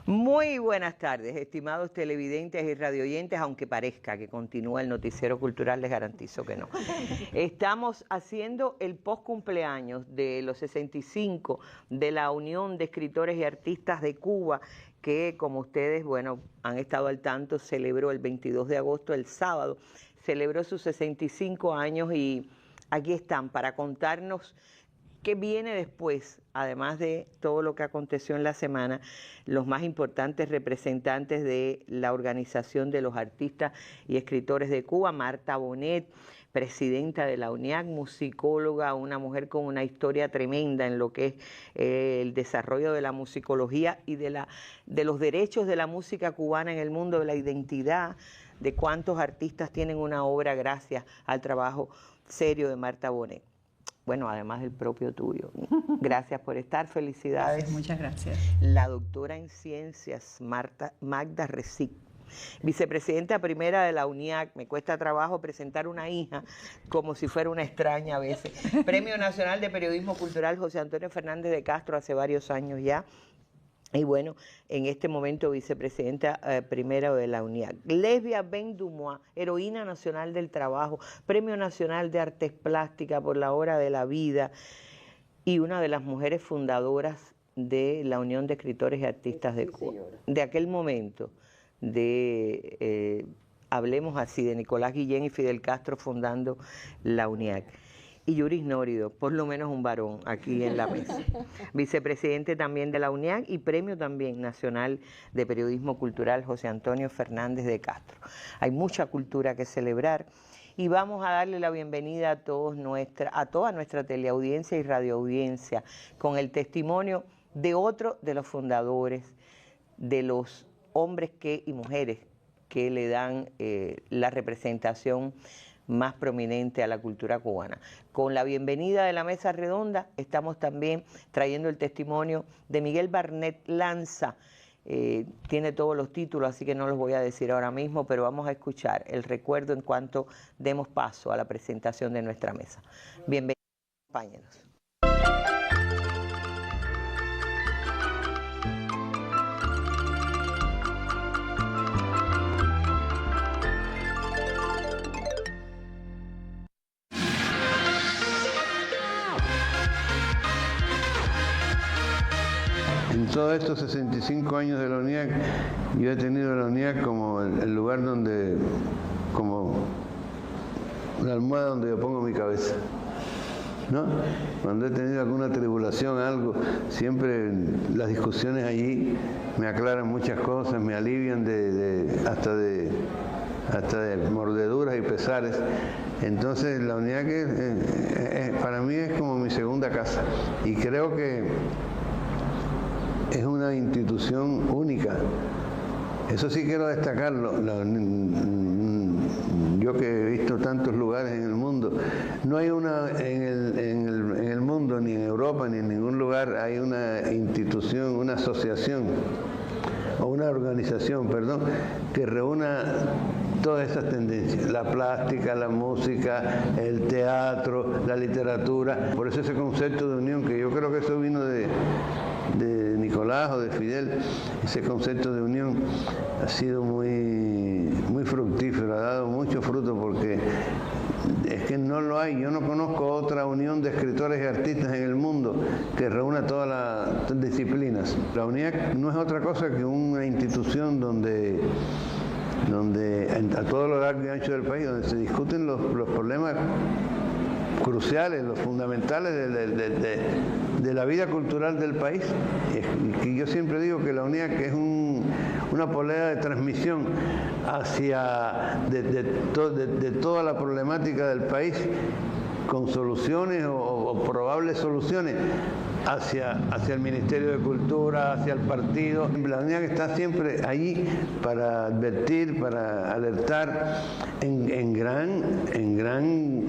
Muy buenas tardes, estimados televidentes y radioyentes, aunque parezca que continúa el noticiero cultural, les garantizo que no. Estamos haciendo el post-cumpleaños de los 65 de la Unión de Escritores y Artistas de Cuba, que como ustedes, bueno, han estado al tanto, celebró el 22 de agosto, el sábado, celebró sus 65 años y aquí están para contarnos qué viene después, además de todo lo que aconteció en la semana, los más importantes representantes de la Organización de los Artistas y Escritores de Cuba, Marta Bonet, presidenta de la UNIAC, musicóloga, una mujer con una historia tremenda en lo que es el desarrollo de la musicología y de los derechos de la música cubana en el mundo, de la identidad, de cuántos artistas tienen una obra gracias al trabajo serio de Marta Bonet. Bueno, además del propio tuyo. Gracias por estar, felicidades. Gracias, muchas gracias. La doctora en ciencias, Magda Recic, vicepresidenta primera de la UNIAC. Me cuesta trabajo presentar una hija como si fuera una extraña a veces. Premio Nacional de Periodismo Cultural José Antonio Fernández de Castro hace varios años ya. Y bueno, en este momento vicepresidenta primera de la UNIAC. Lesbia Ben Dumois, heroína nacional del trabajo, Premio Nacional de Artes Plásticas por la Hora de la Vida y una de las mujeres fundadoras de la Unión de Escritores y Artistas de Cuba. De aquel momento, hablemos así, de Nicolás Guillén y Fidel Castro fundando la UNIAC. Y Yuris Nórido, por lo menos un varón aquí en la mesa. Vicepresidente también de la UNIAC y premio también nacional de periodismo cultural José Antonio Fernández de Castro. Hay mucha cultura que celebrar y vamos a darle la bienvenida a toda nuestra teleaudiencia y radioaudiencia con el testimonio de otro de los fundadores, de los hombres y mujeres que le dan la representación más prominente a la cultura cubana. Con la bienvenida de la mesa redonda estamos también trayendo el testimonio de Miguel Barnet Lanza. Tiene todos los títulos, así que no los voy a decir ahora mismo, pero vamos a escuchar el recuerdo en cuanto demos paso a la presentación de nuestra mesa. Bienvenidos, acompáñenos. En todos estos 65 años de la UNIAC, yo he tenido la UNIAC como el lugar donde, como la almohada donde yo pongo mi cabeza, ¿no? Cuando he tenido alguna tribulación, algo, siempre las discusiones allí me aclaran muchas cosas, me alivian hasta de mordeduras y pesares. Entonces la UNIAC para mí es como mi segunda casa y creo que es una institución única. Eso sí quiero destacarlo. Yo que he visto tantos lugares en el mundo, no hay una en el mundo, ni en Europa, ni en ningún lugar, hay una institución, una asociación, o una organización, perdón, que reúna todas esas tendencias, la plástica, la música, el teatro, la literatura. Por eso ese concepto de unión, que yo creo que eso vino de Nicolás o de Fidel, ese concepto de unión ha sido muy fructífero, ha dado mucho fruto, porque es que no lo hay. Yo no conozco otra unión de escritores y artistas en el mundo que reúna todas las disciplinas. La UNIAC no es otra cosa que una institución donde a todo lo largo y ancho del país, donde se discuten los problemas cruciales, los fundamentales de la vida cultural del país. Y yo siempre digo que la UNIAC es una polea de transmisión de toda la problemática del país, con soluciones o probables soluciones hacia el Ministerio de Cultura, hacia el partido. La UNIAC está siempre allí para advertir, para alertar, en gran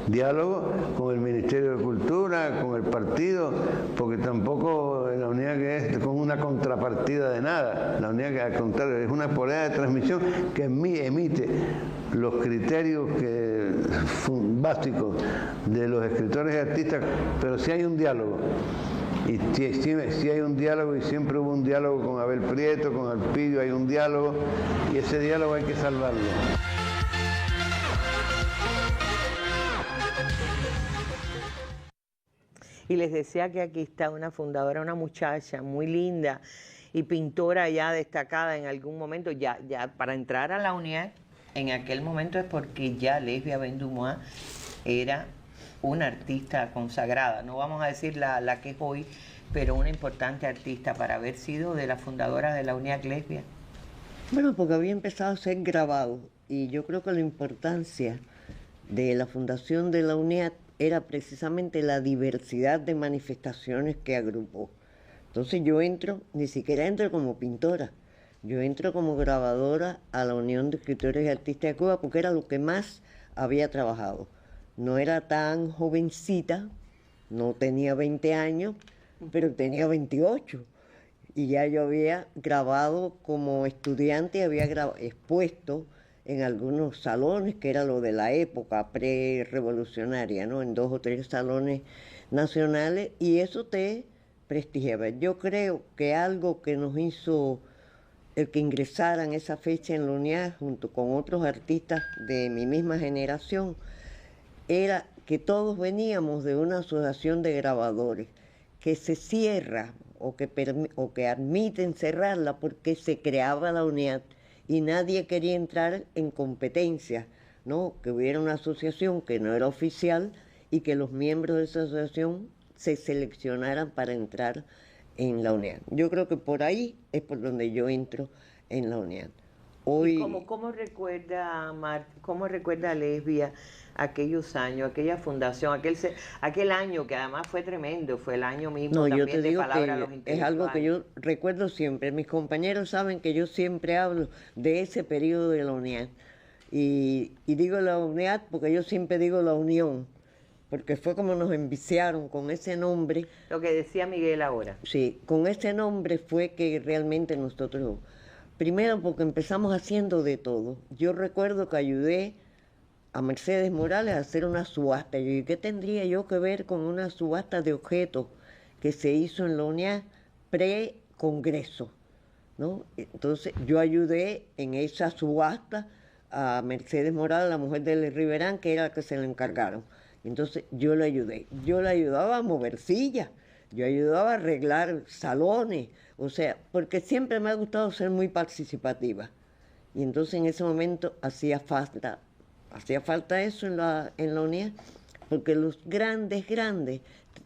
diálogo con el Ministerio de Cultura, con el partido, porque tampoco la UNIAC es con una contrapartida de nada. La UNIAC, al contrario, es una polea de transmisión que emite los criterios básicos de los escritores y artistas, pero si hay un diálogo Y sí hay un diálogo, y siempre hubo un diálogo con Abel Prieto, con Alpidio, hay un diálogo, y ese diálogo hay que salvarlo. Y les decía que aquí está una fundadora, una muchacha muy linda y pintora ya destacada en algún momento, ya para entrar a la UNIAC, en aquel momento es porque ya Lesbia Ben-Dumois era una artista consagrada, no vamos a decir la que es hoy, pero una importante artista para haber sido de las fundadoras de la UNIAC Lesbia. Bueno, porque había empezado a ser grabado, y yo creo que la importancia de la fundación de la UNIAC era precisamente la diversidad de manifestaciones que agrupó. Entonces yo ni siquiera entro como pintora, yo entro como grabadora a la Unión de Escritores y Artistas de Cuba, porque era lo que más había trabajado. No era tan jovencita, no tenía 20 años, pero tenía 28. Y ya yo había grabado como estudiante, había expuesto en algunos salones, que era lo de la época pre-revolucionaria, ¿no? En 2 o 3 salones nacionales, y eso te prestigiaba. Yo creo que algo que nos hizo el que ingresaran esa fecha en la UNIAC, junto con otros artistas de mi misma generación, era que todos veníamos de una asociación de grabadores que se cierra o que admiten cerrarla porque se creaba la UNIAC y nadie quería entrar en competencia, ¿no? Que hubiera una asociación que no era oficial y que los miembros de esa asociación se seleccionaran para entrar en la UNIAC. Yo creo que por ahí es por donde yo entro en la UNIAC. Hoy... ¿Cómo recuerda Lesbia aquellos años, aquella fundación, aquel año que además fue tremendo, fue el año mismo no, también yo te digo de Palabra a los que Intelectuales? Es algo que yo recuerdo siempre. Mis compañeros saben que yo siempre hablo de ese periodo de la UNIAC. Y digo la UNIAC porque yo siempre digo la Unión, porque fue como nos enviciaron con ese nombre. Lo que decía Miguel ahora. Sí, con ese nombre fue que realmente nosotros... Primero porque empezamos haciendo de todo. Yo recuerdo que ayudé a Mercedes Morales a hacer una subasta. ¿Y qué tendría yo que ver con una subasta de objetos que se hizo en la UNIAC pre-congreso, ¿no? Entonces yo ayudé en esa subasta a Mercedes Morales, la mujer de Riverán, que era la que se le encargaron. Entonces yo le ayudé. Yo le ayudaba a mover sillas, yo ayudaba a arreglar salones, o sea, porque siempre me ha gustado ser muy participativa. Y entonces en ese momento hacía falta eso en la UNIAC, porque los grandes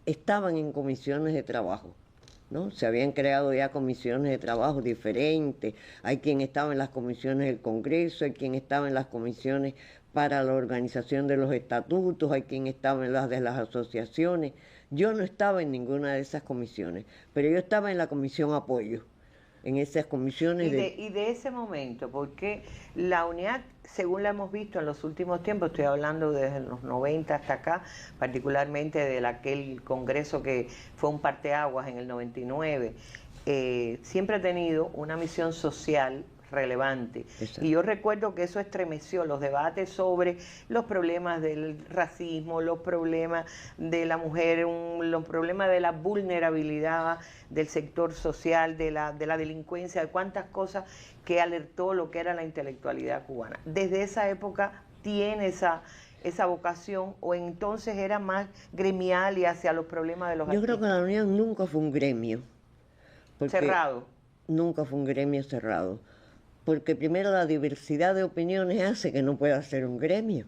estaban en comisiones de trabajo, ¿no? Se habían creado ya comisiones de trabajo diferentes. Hay quien estaba en las comisiones del Congreso, hay quien estaba en las comisiones para la organización de los estatutos, hay quien estaba en las de las asociaciones. Yo no estaba en ninguna de esas comisiones, pero yo estaba en la comisión apoyo, en esas comisiones. Y de ese momento, porque la UNIAC, según la hemos visto en los últimos tiempos, estoy hablando desde los 90 hasta acá, particularmente de aquel congreso que fue un parteaguas en el 99, siempre ha tenido una misión social relevante. Exacto. Y yo recuerdo que eso estremeció los debates sobre los problemas del racismo, los problemas de la mujer, los problemas de la vulnerabilidad del sector social, de la delincuencia, de cuántas cosas que alertó lo que era la intelectualidad cubana. Desde esa época tiene esa vocación, o entonces era más gremial y hacia los problemas de los artistas. Yo creo que la Unión nunca fue un gremio. Cerrado. Nunca fue un gremio cerrado. Porque primero la diversidad de opiniones hace que no pueda ser un gremio,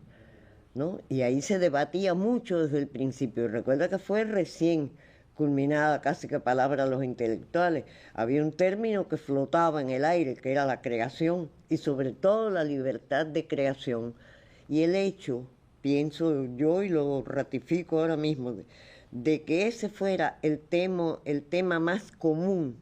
¿no? Y ahí se debatía mucho desde el principio. Recuerda que fue recién culminada casi que Palabra a los Intelectuales. Había un término que flotaba en el aire, que era la creación, y sobre todo la libertad de creación. Y el hecho, pienso yo y lo ratifico ahora mismo, de que ese fuera el tema más común,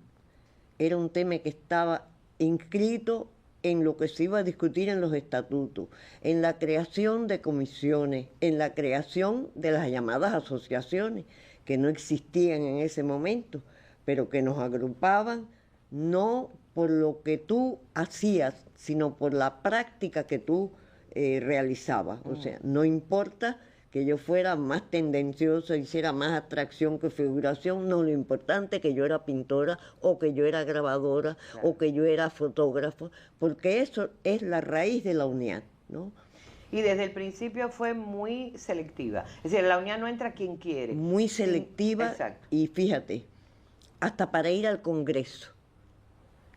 era un tema que estaba inscrito en lo que se iba a discutir en los estatutos, en la creación de comisiones, en la creación de las llamadas asociaciones, que no existían en ese momento, pero que nos agrupaban no por lo que tú hacías, sino por la práctica que tú realizabas. O sea, no importa que yo fuera más tendenciosa, hiciera más abstracción que figuración. No, lo importante es que yo era pintora o que yo era grabadora o que yo era fotógrafo, porque eso es la raíz de la UNIAD, ¿no? Y desde el principio fue muy selectiva. Es decir, en la UNIAD no entra quien quiere. Muy selectiva. Exacto. Y fíjate, hasta para ir al Congreso.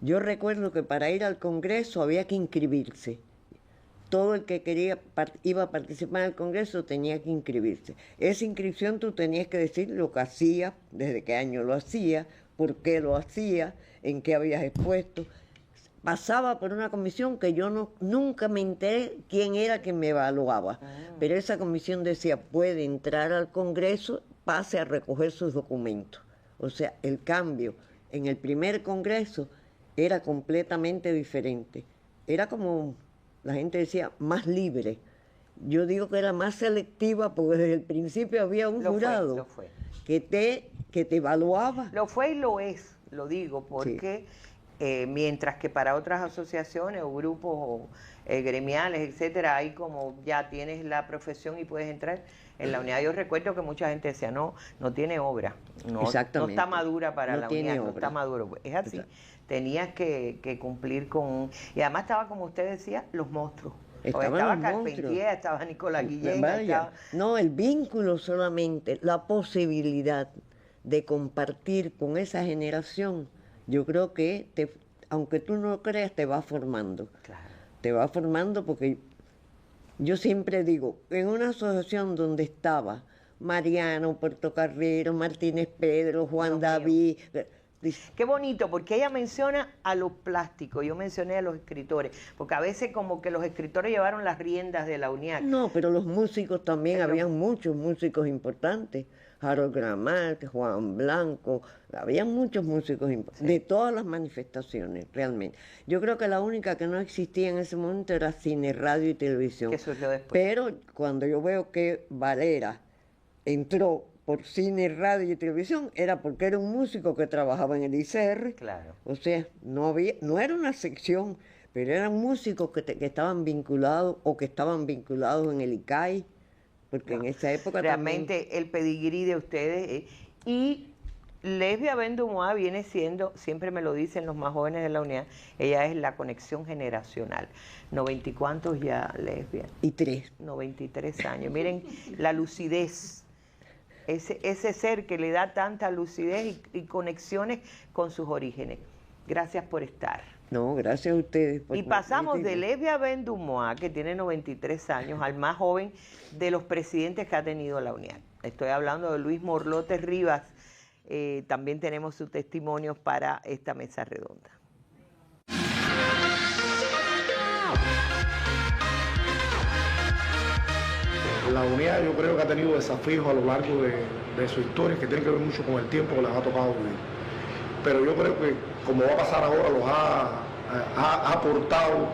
Yo recuerdo que para ir al Congreso había que inscribirse. Todo el que iba a participar en el Congreso tenía que inscribirse. Esa inscripción tú tenías que decir lo que hacía, desde qué año lo hacía, por qué lo hacía, en qué habías expuesto. Pasaba por una comisión que yo nunca me enteré quién era que me evaluaba. Pero esa comisión decía, puede entrar al Congreso, pase a recoger sus documentos. O sea, el cambio en el primer Congreso era completamente diferente. Era como, la gente decía, más libre. Yo digo que era más selectiva porque desde el principio había un jurado que te evaluaba. Lo fue y lo es, lo digo, porque mientras que para otras asociaciones o grupos gremiales, etcétera, hay como ya tienes la profesión y puedes entrar. En la UNIAD yo recuerdo que mucha gente decía, no tiene obra, no está madura para la UNIAD, no está maduro. Es así. Tenías que cumplir con... Y además estaba, como usted decía, los monstruos. Estaba Carpentier, estaba Nicolás Guillén. No, el vínculo solamente, la posibilidad de compartir con esa generación, yo creo que, aunque tú no lo creas, te va formando. Claro. Te va formando porque yo siempre digo, en una asociación donde estaba Mariano, Portocarrero, Martínez Pedro, Juan David... Qué bonito, porque ella menciona a los plásticos, yo mencioné a los escritores, porque a veces como que los escritores llevaron las riendas de la UNIAC. No, pero los músicos también, habían muchos músicos importantes, Harold Gramarque, Juan Blanco, había muchos músicos importantes, de todas las manifestaciones, realmente. Yo creo que la única que no existía en ese momento era cine, radio y televisión. Que surgió después. Pero cuando yo veo que Valera entró por cine, radio y televisión, era porque era un músico que trabajaba en el ICR. Claro. O sea, no era una sección, pero eran músicos que estaban vinculados o que estaban vinculados en el ICAI, porque en esa época realmente también... el pedigrí de ustedes. Y Lesbia Ben-Dumois viene siendo, siempre me lo dicen los más jóvenes de la UNIAD, ella es la conexión generacional. ¿90 y cuántos ya, Lesbia? Y 3. 93 años. Miren la lucidez. Ese ser que le da tanta lucidez y conexiones con sus orígenes. Gracias por estar. No, gracias a ustedes. Y pasamos de Lesbia Ben-Dumois, que tiene 93 años, al más joven de los presidentes que ha tenido la UNIAD. Estoy hablando de Luis Morlotes Rivas. También tenemos sus testimonios para esta mesa redonda. La UNIAD yo creo que ha tenido desafíos a lo largo de su historia que tienen que ver mucho con el tiempo que les ha tocado vivir. Pero yo creo que como va a pasar ahora, los ha aportado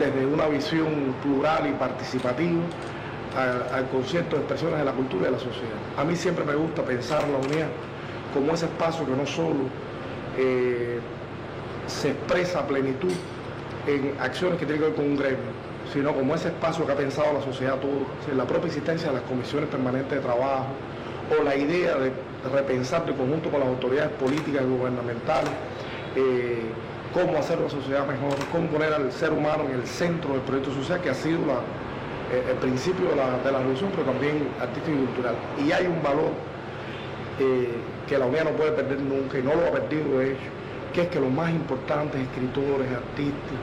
desde una visión plural y participativa al concierto de expresiones de la cultura y de la sociedad. A mí siempre me gusta pensar la UNIAD como ese espacio que no solo se expresa a plenitud en acciones que tienen que ver con un gremio, sino como ese espacio que ha pensado la sociedad todo, la propia existencia de las comisiones permanentes de trabajo, o la idea de repensar de conjunto con las autoridades políticas y gubernamentales, cómo hacer una sociedad mejor, cómo poner al ser humano en el centro del proyecto social, que ha sido el principio de la revolución, pero también artístico y cultural. Y hay un valor que la UNIAD no puede perder nunca, y no lo ha perdido de hecho, que es que los más importantes escritores, artistas,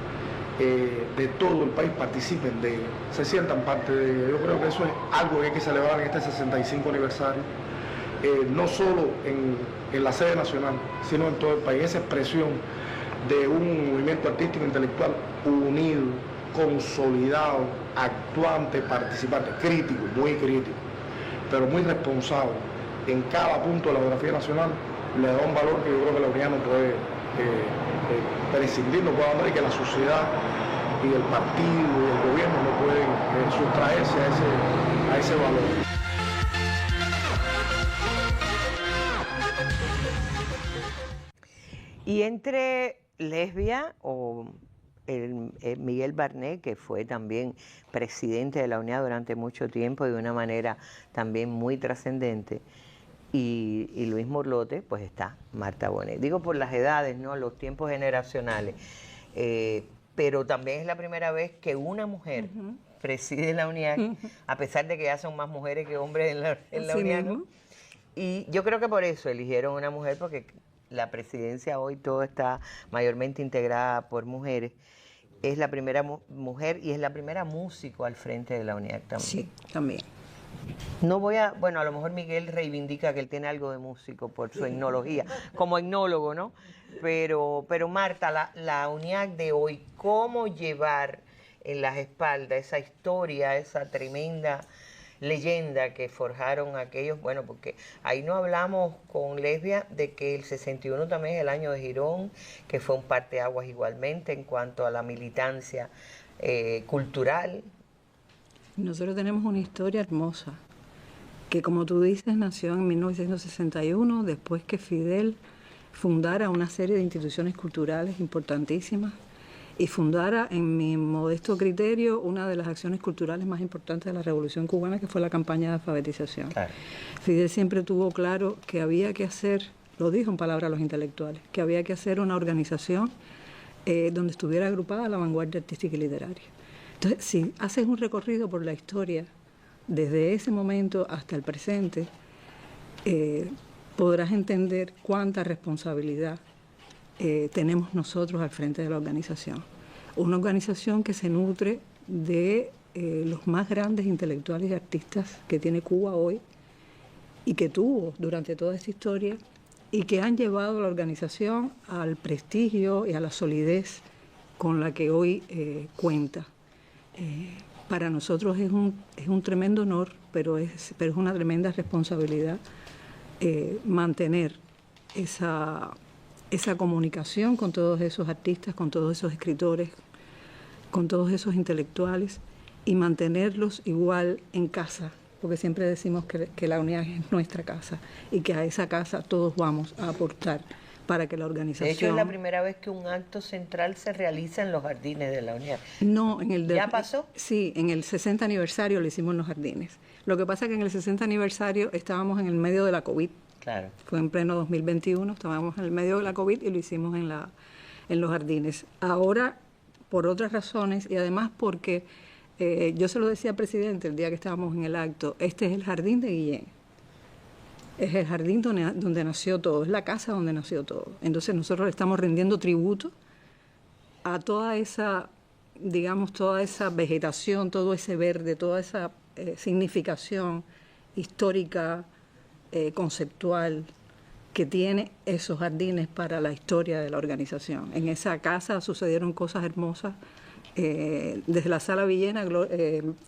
de todo el país participen de ella, se sientan parte de ella. Yo creo que eso es algo que hay que celebrar en este 65 aniversario, no solo en la sede nacional, sino en todo el país. Esa expresión de un movimiento artístico intelectual unido, consolidado, actuante, participante, crítico, muy crítico, pero muy responsable en cada punto de la geografía nacional, le da un valor que yo creo que la UNIAD no puede prescindir, no puede andar, y que la sociedad y el partido y el gobierno no pueden sustraerse a ese valor. Y entre Lesbia o Miguel Barnet, que fue también presidente de la UNIAD durante mucho tiempo y de una manera también muy trascendente. Y Luis Morlote, pues está Marta Bonet. Digo por las edades, ¿no? Los tiempos generacionales. Pero también es la primera vez que una mujer preside la UNIAC, a pesar de que ya son más mujeres que hombres en la UNIAC, ¿no? Y yo creo que por eso eligieron una mujer, porque la presidencia hoy todo está mayormente integrada por mujeres. Es la primera mujer y es la primera músico al frente de la UNIAC también. Sí, también. No voy a, bueno, a lo mejor Miguel reivindica que él tiene algo de músico por su etnología, como etnólogo, ¿no? Pero Marta, la UNIAC de hoy, ¿cómo llevar en las espaldas esa historia, esa tremenda leyenda que forjaron aquellos? Bueno, porque ahí no hablamos con Lesbia de que el 61 también es el año de Girón, que fue un parteaguas igualmente en cuanto a la militancia cultural. Nosotros tenemos una historia hermosa, que como tú dices, nació en 1961, después que Fidel fundara una serie de instituciones culturales importantísimas y fundara, en mi modesto criterio, una de las acciones culturales más importantes de la Revolución Cubana, que fue la campaña de alfabetización. Claro. Fidel siempre tuvo claro que había que hacer, lo dijo en palabras a los intelectuales, que había que hacer una organización donde estuviera agrupada la vanguardia artística y literaria. Entonces, si haces un recorrido por la historia, desde ese momento hasta el presente, podrás entender cuánta responsabilidad tenemos nosotros al frente de la organización. Una organización que se nutre de los más grandes intelectuales y artistas que tiene Cuba hoy y que tuvo durante toda esta historia y que han llevado a la organización al prestigio y a la solidez con la que hoy cuenta. Para nosotros es un tremendo honor, pero es una tremenda responsabilidad mantener esa comunicación con todos esos artistas, con todos esos escritores, con todos esos intelectuales y mantenerlos igual en casa, porque siempre decimos que la UNIAC es nuestra casa y que a esa casa todos vamos a aportar para que la organización... De hecho, es la primera vez que un acto central se realiza en los jardines de la UNIAC. No, ¿Ya pasó? Sí, en el 60 aniversario lo hicimos en los jardines. Lo que pasa es que en el 60 aniversario estábamos en el medio de la COVID. Claro. Fue en pleno 2021, estábamos en el medio de la COVID y lo hicimos en los jardines. Ahora, por otras razones y además porque yo se lo decía al presidente el día que estábamos en el acto, este es el jardín de Guillén. Es el jardín donde nació todo, es la casa donde nació todo. Entonces nosotros le estamos rindiendo tributo a toda esa, digamos, toda esa vegetación, todo ese verde, toda esa significación histórica, conceptual que tiene esos jardines para la historia de la organización. En esa casa sucedieron cosas hermosas. Desde la Sala Villena,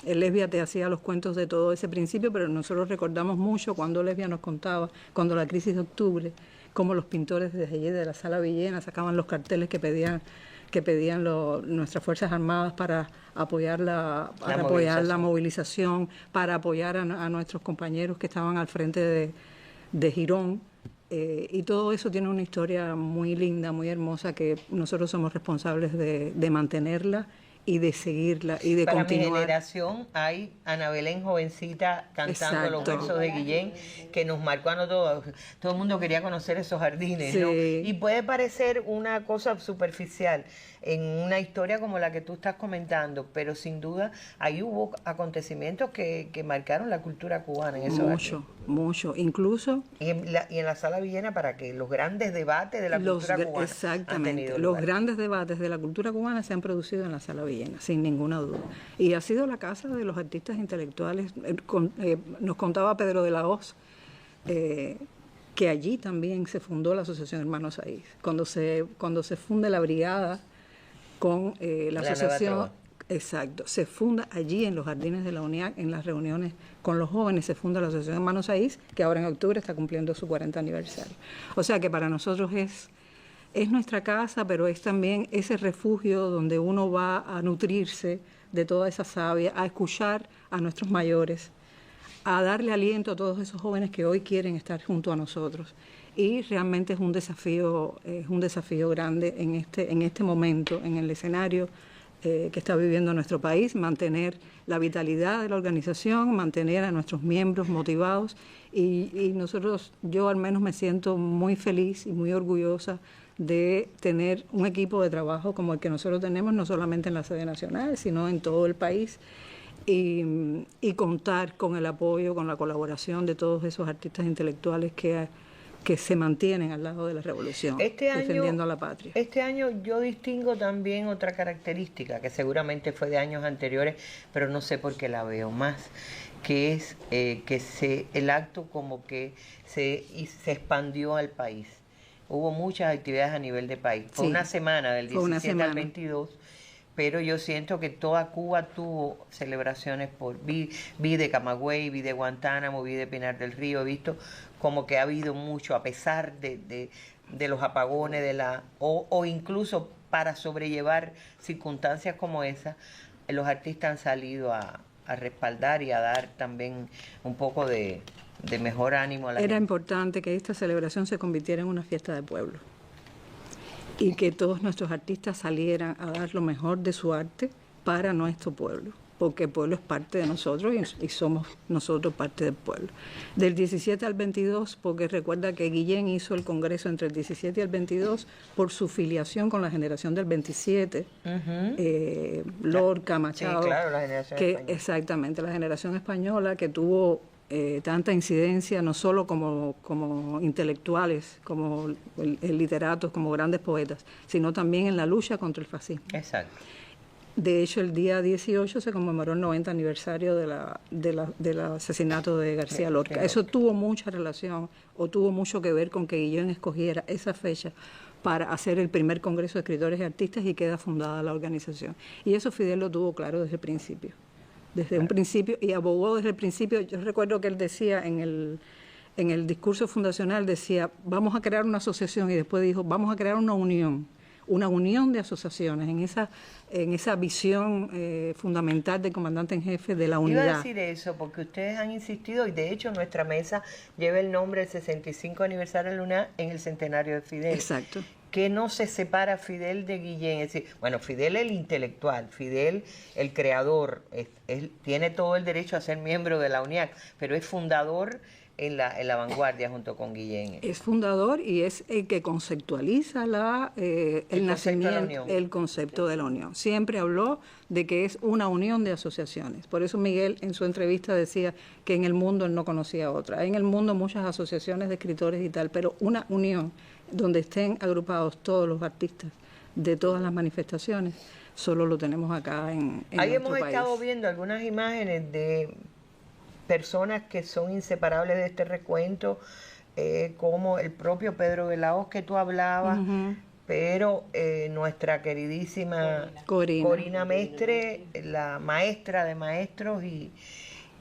Lesbia te hacía los cuentos de todo ese principio, pero nosotros recordamos mucho cuando Lesbia nos contaba, cuando la crisis de octubre, cómo los pintores desde allí de la Sala Villena sacaban los carteles que pedían nuestras Fuerzas Armadas para apoyar la movilización, para apoyar a nuestros compañeros que estaban al frente de Girón. Y todo eso tiene una historia muy linda, muy hermosa, que nosotros somos responsables de mantenerla y de seguirla y de continuar. Para mi generación hay Ana Belén jovencita cantando los versos de Guillén, que nos marcó a nosotros. Todo el mundo quería conocer esos jardines, ¿no? Y puede parecer una cosa superficial en una historia como la que tú estás comentando, pero sin duda ahí hubo acontecimientos que marcaron la cultura cubana en esos jardines. Mucho, incluso... Y en la Sala Villena, para que los grandes debates de la cultura cubana exactamente, los grandes debates de la cultura cubana se han producido en la Sala Villena, sin ninguna duda. Y ha sido la casa de los artistas intelectuales. Nos contaba Pedro de la Hoz, que allí también se fundó la Asociación Hermanos Saiz. Cuando se funde la brigada con la asociación... Exacto, se funda allí en los jardines de la UNIAC, en las reuniones con los jóvenes, se funda la Asociación Hermanos Saiz, que ahora en octubre está cumpliendo su 40 aniversario. O sea que para nosotros es nuestra casa, pero es también ese refugio donde uno va a nutrirse de toda esa savia, a escuchar a nuestros mayores, a darle aliento a todos esos jóvenes que hoy quieren estar junto a nosotros y realmente es un desafío grande en este momento, en el escenario que está viviendo nuestro país, mantener la vitalidad de la organización, mantener a nuestros miembros motivados y yo al menos me siento muy feliz y muy orgullosa de tener un equipo de trabajo como el que nosotros tenemos, no solamente en la sede nacional, sino en todo el país, y contar con el apoyo, con la colaboración de todos esos artistas intelectuales que se mantienen al lado de la revolución, defendiendo a la patria. Este año yo distingo también otra característica, que seguramente fue de años anteriores, pero no sé por qué la veo más, que es que el acto como que se expandió al país. Hubo muchas actividades a nivel de país. Fue una semana, del 17 al 22, pero yo siento que toda Cuba tuvo celebraciones vi de Camagüey, vi de Guantánamo, vi de Pinar del Río, he visto como que ha habido mucho, a pesar de los apagones, o incluso para sobrellevar circunstancias como esas, los artistas han salido a respaldar y a dar también un poco de mejor ánimo a la gente. Era importante que esta celebración se convirtiera en una fiesta de pueblo y que todos nuestros artistas salieran a dar lo mejor de su arte para nuestro pueblo, porque el pueblo es parte de nosotros y somos nosotros parte del pueblo. Del 17 al 22, porque recuerda que Guillén hizo el congreso entre el 17 y el 22 por su filiación con la generación del 27, Lorca, Machado, sí, claro, la generación española. Exactamente, la generación española que tuvo tanta incidencia, no solo como intelectuales, como literatos, como grandes poetas, sino también en la lucha contra el fascismo. Exacto. De hecho, el día 18 se conmemoró el 90 aniversario del asesinato de García Lorca. Eso tuvo mucha relación o tuvo mucho que ver con que Guillén escogiera esa fecha para hacer el primer Congreso de Escritores y Artistas y queda fundada la organización. Y eso Fidel lo tuvo claro desde el principio. Desde un principio, y abogó desde el principio. Yo recuerdo que él decía en el discurso fundacional, decía, vamos a crear una asociación, y después dijo, vamos a crear una unión de asociaciones, en esa visión fundamental del comandante en jefe de la unidad. Iba a decir eso, porque ustedes han insistido, y de hecho nuestra mesa lleva el nombre del 65 aniversario de la UNAD en el centenario de Fidel. Exacto. Que no se separa Fidel de Guillén. Es decir, bueno, Fidel el intelectual, Fidel el creador, él tiene todo el derecho a ser miembro de la UNIAC, pero es fundador en la vanguardia junto con Guillén. Es fundador y es el que conceptualiza el nacimiento, el concepto de la unión. Siempre habló de que es una unión de asociaciones. Por eso Miguel en su entrevista decía que en el mundo él no conocía otra. Hay en el mundo muchas asociaciones de escritores y tal, pero una unión donde estén agrupados todos los artistas de todas las manifestaciones, solo lo tenemos acá en ahí nuestro país. Hemos estado viendo algunas imágenes de personas que son inseparables de este recuento, como el propio Pedro de la Hoz que tú hablabas, pero nuestra queridísima Corina Mestre, la maestra de maestros y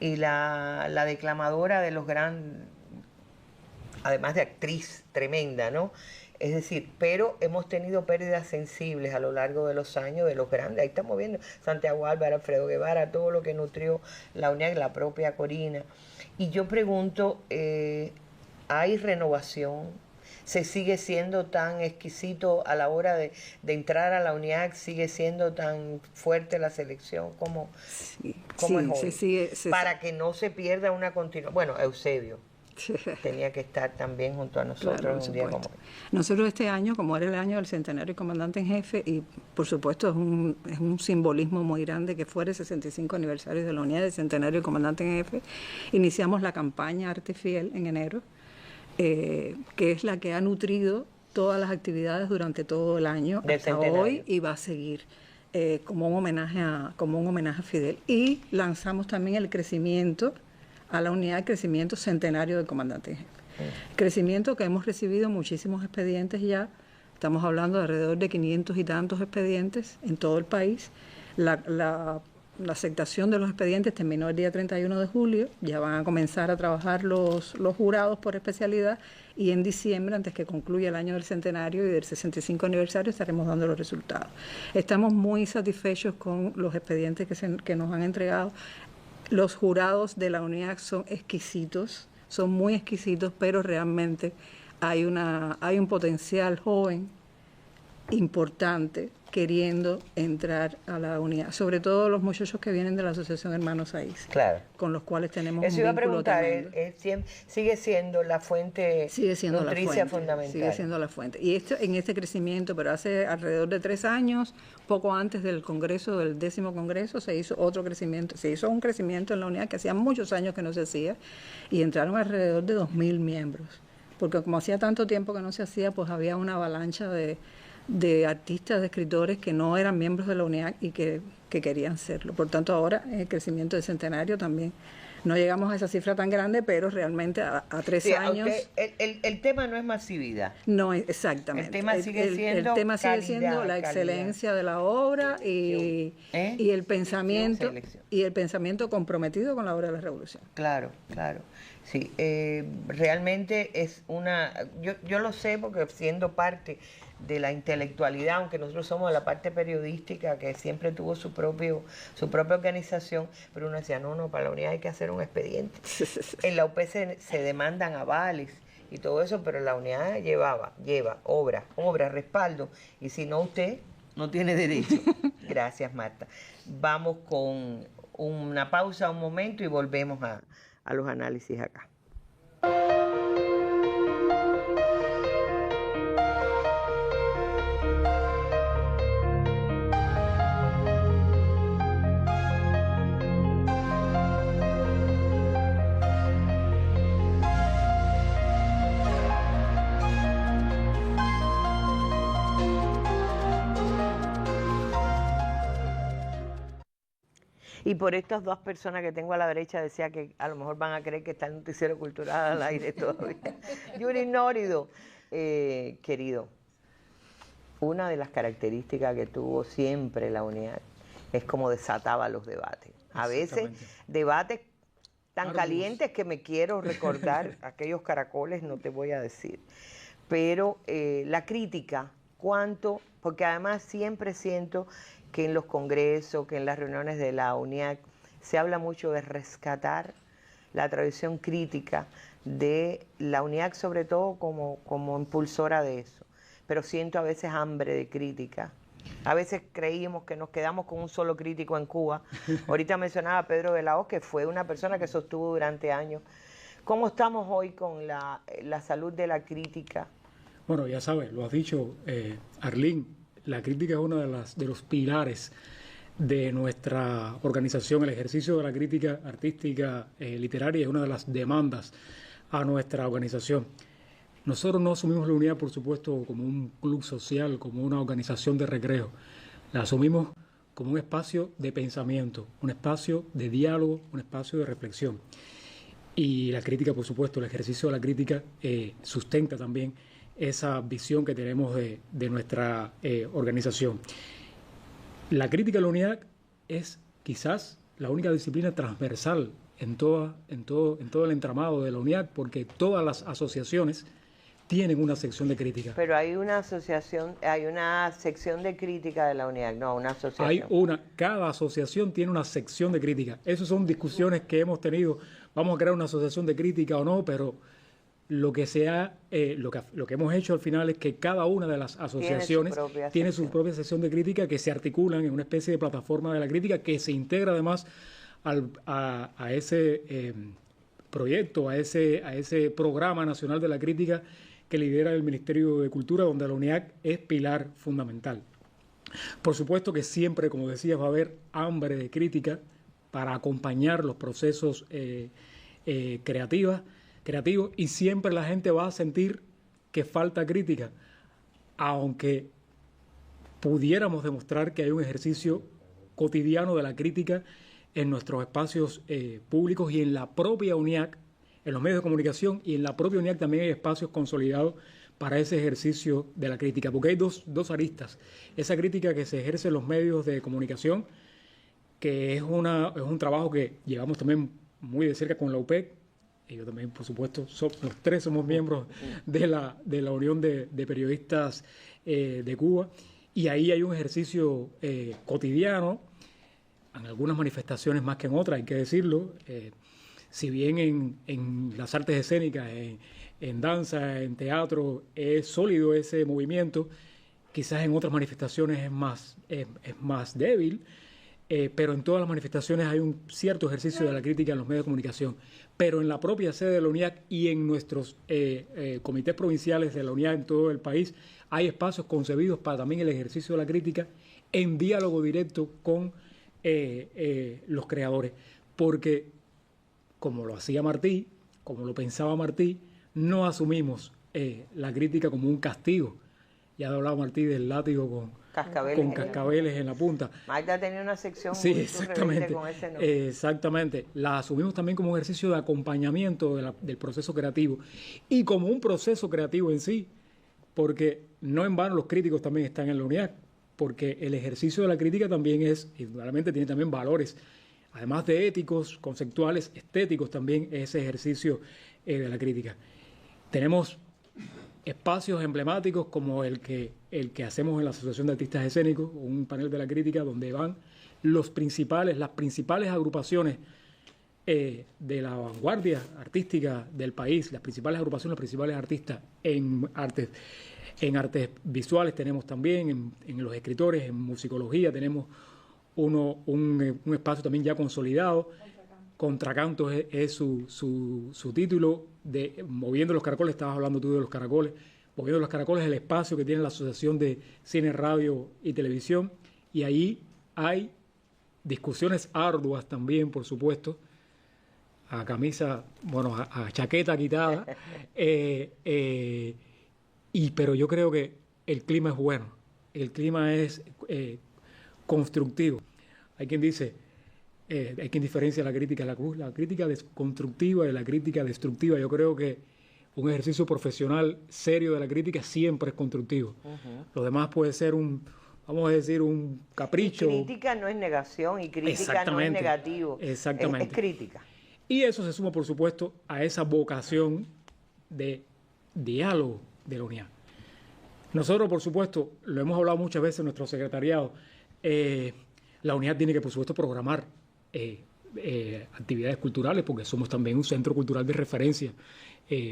la declamadora de los grandes, además de actriz tremenda, ¿no? Es decir, pero hemos tenido pérdidas sensibles a lo largo de los años de los grandes. Ahí estamos viendo Santiago Álvarez, Alfredo Guevara, todo lo que nutrió la UNIAC, la propia Corina. Y yo pregunto, ¿hay renovación? ¿Se sigue siendo tan exquisito a la hora de entrar a la UNIAC? ¿Sigue siendo tan fuerte la selección como es hoy? Para que no se pierda una continuidad. Bueno, Eusebio tenía que estar también junto a nosotros, claro, un día como hoy. Nosotros este año, como era el año del centenario del comandante en jefe, y por supuesto es un simbolismo muy grande que fuera el 65 aniversario de la unidad del centenario del comandante en jefe, iniciamos la campaña Arte Fiel en enero, que es la que ha nutrido todas las actividades durante todo el año hasta hoy, y va a seguir como un homenaje a Fidel. Y lanzamos también el crecimiento a la unidad de crecimiento centenario del comandante en jefe. Crecimiento que hemos recibido muchísimos expedientes ya, estamos hablando de alrededor de 500 y tantos expedientes en todo el país. La aceptación de los expedientes terminó el día 31 de julio, ya van a comenzar a trabajar los jurados por especialidad, y en diciembre, antes que concluya el año del centenario y del 65 aniversario, estaremos dando los resultados. Estamos muy satisfechos con los expedientes que nos han entregado. Los jurados de la UNIAC son exquisitos, son muy exquisitos, pero realmente hay un potencial joven importante queriendo entrar a la unidad, sobre todo los muchachos que vienen de la Asociación Hermanos Saiz, claro, con los cuales tenemos eso un iba a vínculo preguntar, sigue siendo la fuente nutricia fundamental. Sigue siendo la fuente. Y en este crecimiento, pero hace alrededor de 3 años, poco antes del Congreso, del 10º Congreso, se hizo otro crecimiento, se hizo un crecimiento en la unidad que hacía muchos años que no se hacía, y entraron alrededor de 2.000 miembros. Porque como hacía tanto tiempo que no se hacía, pues había una avalancha de artistas, de escritores que no eran miembros de la UNIAC y que querían serlo. Por tanto, ahora en el crecimiento del centenario también no llegamos a esa cifra tan grande, pero realmente a 3 años... El tema no es masividad. No, exactamente. El tema sigue siendo el tema sigue calidad, siendo la excelencia de la obra y el pensamiento comprometido con la obra de la Revolución. Claro, claro. Sí, realmente es yo lo sé porque siendo parte de la intelectualidad, aunque nosotros somos de la parte periodística que siempre tuvo su propia organización, pero uno decía, no, para la unidad hay que hacer un expediente. En la UP se demandan avales y todo eso, pero la unidad lleva obra, respaldo, y si no, usted no tiene derecho. Gracias, Marta. Vamos con una pausa, un momento, y volvemos a los análisis acá. Y por estas 2 personas que tengo a la derecha decía que a lo mejor van a creer que está el noticiero cultural al aire todavía. Yuri Nórido, querido, una de las características que tuvo siempre la unidad es como desataba los debates. A veces debates tan calientes que me quiero recordar, aquellos caracoles no te voy a decir. Pero la crítica, porque además siempre siento que en los congresos, que en las reuniones de la UNIAC, se habla mucho de rescatar la tradición crítica de la UNIAC, sobre todo como impulsora de eso. Pero siento a veces hambre de crítica. A veces creímos que nos quedamos con un solo crítico en Cuba. Ahorita mencionaba a Pedro de la Hoz, que fue una persona que sostuvo durante años. ¿Cómo estamos hoy con la salud de la crítica? Bueno, ya sabes, lo has dicho, Arlín. La crítica es uno de los pilares de nuestra organización. El ejercicio de la crítica artística, literaria, es una de las demandas a nuestra organización. Nosotros no asumimos la unidad, por supuesto, como un club social, como una organización de recreo. La asumimos como un espacio de pensamiento, un espacio de diálogo, un espacio de reflexión. Y la crítica, por supuesto, el ejercicio de la crítica sustenta también esa visión que tenemos de nuestra organización. La crítica de la unidad es quizás la única disciplina transversal en todo el entramado de la unidad, porque todas las asociaciones tienen una sección de crítica. Pero hay una sección de crítica de la unidad, no, una asociación. Cada asociación tiene una sección de crítica. Esas son discusiones que hemos tenido. Vamos a crear una asociación de crítica o no, pero lo que hemos hecho al final es que cada una de las asociaciones tiene su propia sección de crítica, que se articulan en una especie de plataforma de la crítica, que se integra además a ese proyecto, a ese programa nacional de la crítica que lidera el Ministerio de Cultura, donde la UNIAC es pilar fundamental. Por supuesto que siempre, como decías, va a haber hambre de crítica para acompañar los procesos creativos, y siempre la gente va a sentir que falta crítica, aunque pudiéramos demostrar que hay un ejercicio cotidiano de la crítica en nuestros espacios públicos y en la propia UNIAC, en los medios de comunicación, y en la propia UNIAC también hay espacios consolidados para ese ejercicio de la crítica, porque hay dos aristas. Esa crítica que se ejerce en los medios de comunicación, que es un trabajo que llevamos también muy de cerca con la UPEC, y yo también, por supuesto, los 3 somos miembros de la Unión de Periodistas de Cuba, y ahí hay un ejercicio cotidiano, en algunas manifestaciones más que en otras, hay que decirlo. Si bien en las artes escénicas, en danza, en teatro, es sólido ese movimiento. Quizás en otras manifestaciones es más débil, pero en todas las manifestaciones hay un cierto ejercicio de la crítica en los medios de comunicación. Pero en la propia sede de la UNIAC y en nuestros comités provinciales de la UNIAC en todo el país, hay espacios concebidos para también el ejercicio de la crítica en diálogo directo con los creadores. Porque, como lo hacía Martí, como lo pensaba Martí, no asumimos la crítica como un castigo. Ya ha hablado Martí del látigo con cascabeles en la punta. Magda tenía una sección sí, muy exactamente, con ese nombre. Exactamente. La asumimos también como un ejercicio de acompañamiento del proceso creativo y como un proceso creativo en sí, porque no en vano los críticos también están en la UNIAC, porque el ejercicio de la crítica también indudablemente tiene también valores, además de éticos, conceptuales, estéticos también ese ejercicio de la crítica. Tenemos espacios emblemáticos como el que hacemos en la Asociación de Artistas Escénicos, un panel de la crítica donde van las principales agrupaciones de la vanguardia artística del país, las principales agrupaciones, los principales artistas en artes visuales tenemos también, en los escritores, en musicología tenemos un espacio también ya consolidado. Contracanto es su título de Moviendo los Caracoles. Estabas hablando tú de los caracoles. Moviendo los Caracoles es el espacio que tiene la Asociación de Cine, Radio y Televisión, y ahí hay discusiones arduas también, por supuesto, a chaqueta quitada, pero yo creo que el clima es bueno, el clima es constructivo. Hay quien dice, hay quien diferencia la crítica constructiva de la crítica destructiva. Yo creo que un ejercicio profesional serio de la crítica siempre es constructivo. Lo demás puede ser un capricho. Y crítica no es negación y crítica no es negativo. Exactamente. Es crítica. Y eso se suma, por supuesto, a esa vocación de diálogo de la UNIAC. Nosotros, por supuesto, lo hemos hablado muchas veces en nuestro secretariado, la UNIAC tiene que, por supuesto, programar actividades culturales, porque somos también un centro cultural de referencia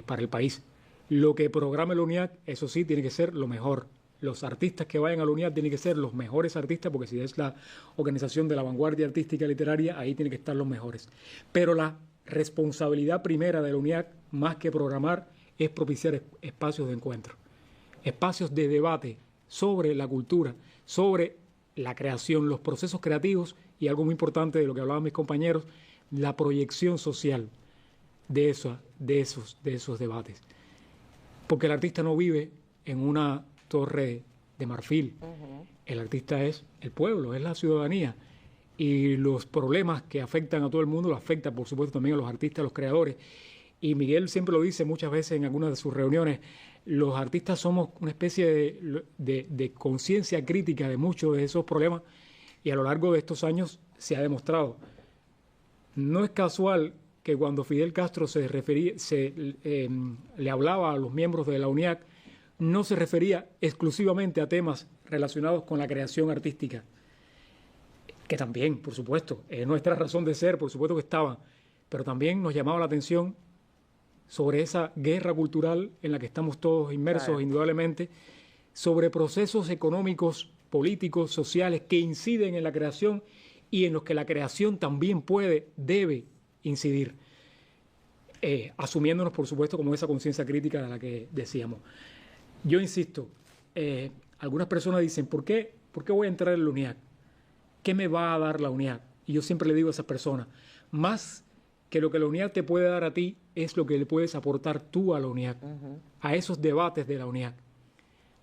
para el país. Lo que programe la UNIAC, eso sí, tiene que ser lo mejor. Los artistas que vayan a la UNIAC tienen que ser los mejores artistas, porque si es la organización de la vanguardia artística y literaria, ahí tienen que estar los mejores. Pero la responsabilidad primera de la UNIAC, más que programar, es propiciar espacios de encuentro, espacios de debate sobre la cultura, sobre la creación, los procesos creativos y algo muy importante de lo que hablaban mis compañeros, la proyección social de esos debates. Porque el artista no vive en una torre de marfil. El artista es el pueblo, es la ciudadanía. Y los problemas que afectan a todo el mundo, lo afectan, por supuesto, también a los artistas, a los creadores. Y Miguel siempre lo dice muchas veces en algunas de sus reuniones, los artistas somos una especie de conciencia crítica de muchos de esos problemas, y a lo largo de estos años se ha demostrado. No es casual que cuando Fidel Castro le hablaba a los miembros de la UNIAC, no se refería exclusivamente a temas relacionados con la creación artística, que también, por supuesto, es nuestra razón de ser, por supuesto que estaban, pero también nos llamaba la atención sobre esa guerra cultural en la que estamos todos inmersos, claro, indudablemente, sobre procesos económicos, políticos, sociales que inciden en la creación y en los que la creación también debe incidir, asumiéndonos, por supuesto, como esa conciencia crítica de la que decíamos. Yo insisto, algunas personas dicen, ¿por qué voy a entrar en la UNIAC? ¿Qué me va a dar la UNIAC? Y yo siempre le digo a esas personas, más que lo que la UNIAC te puede dar a ti, es lo que le puedes aportar tú a la UNIAC, a esos debates de la UNIAC,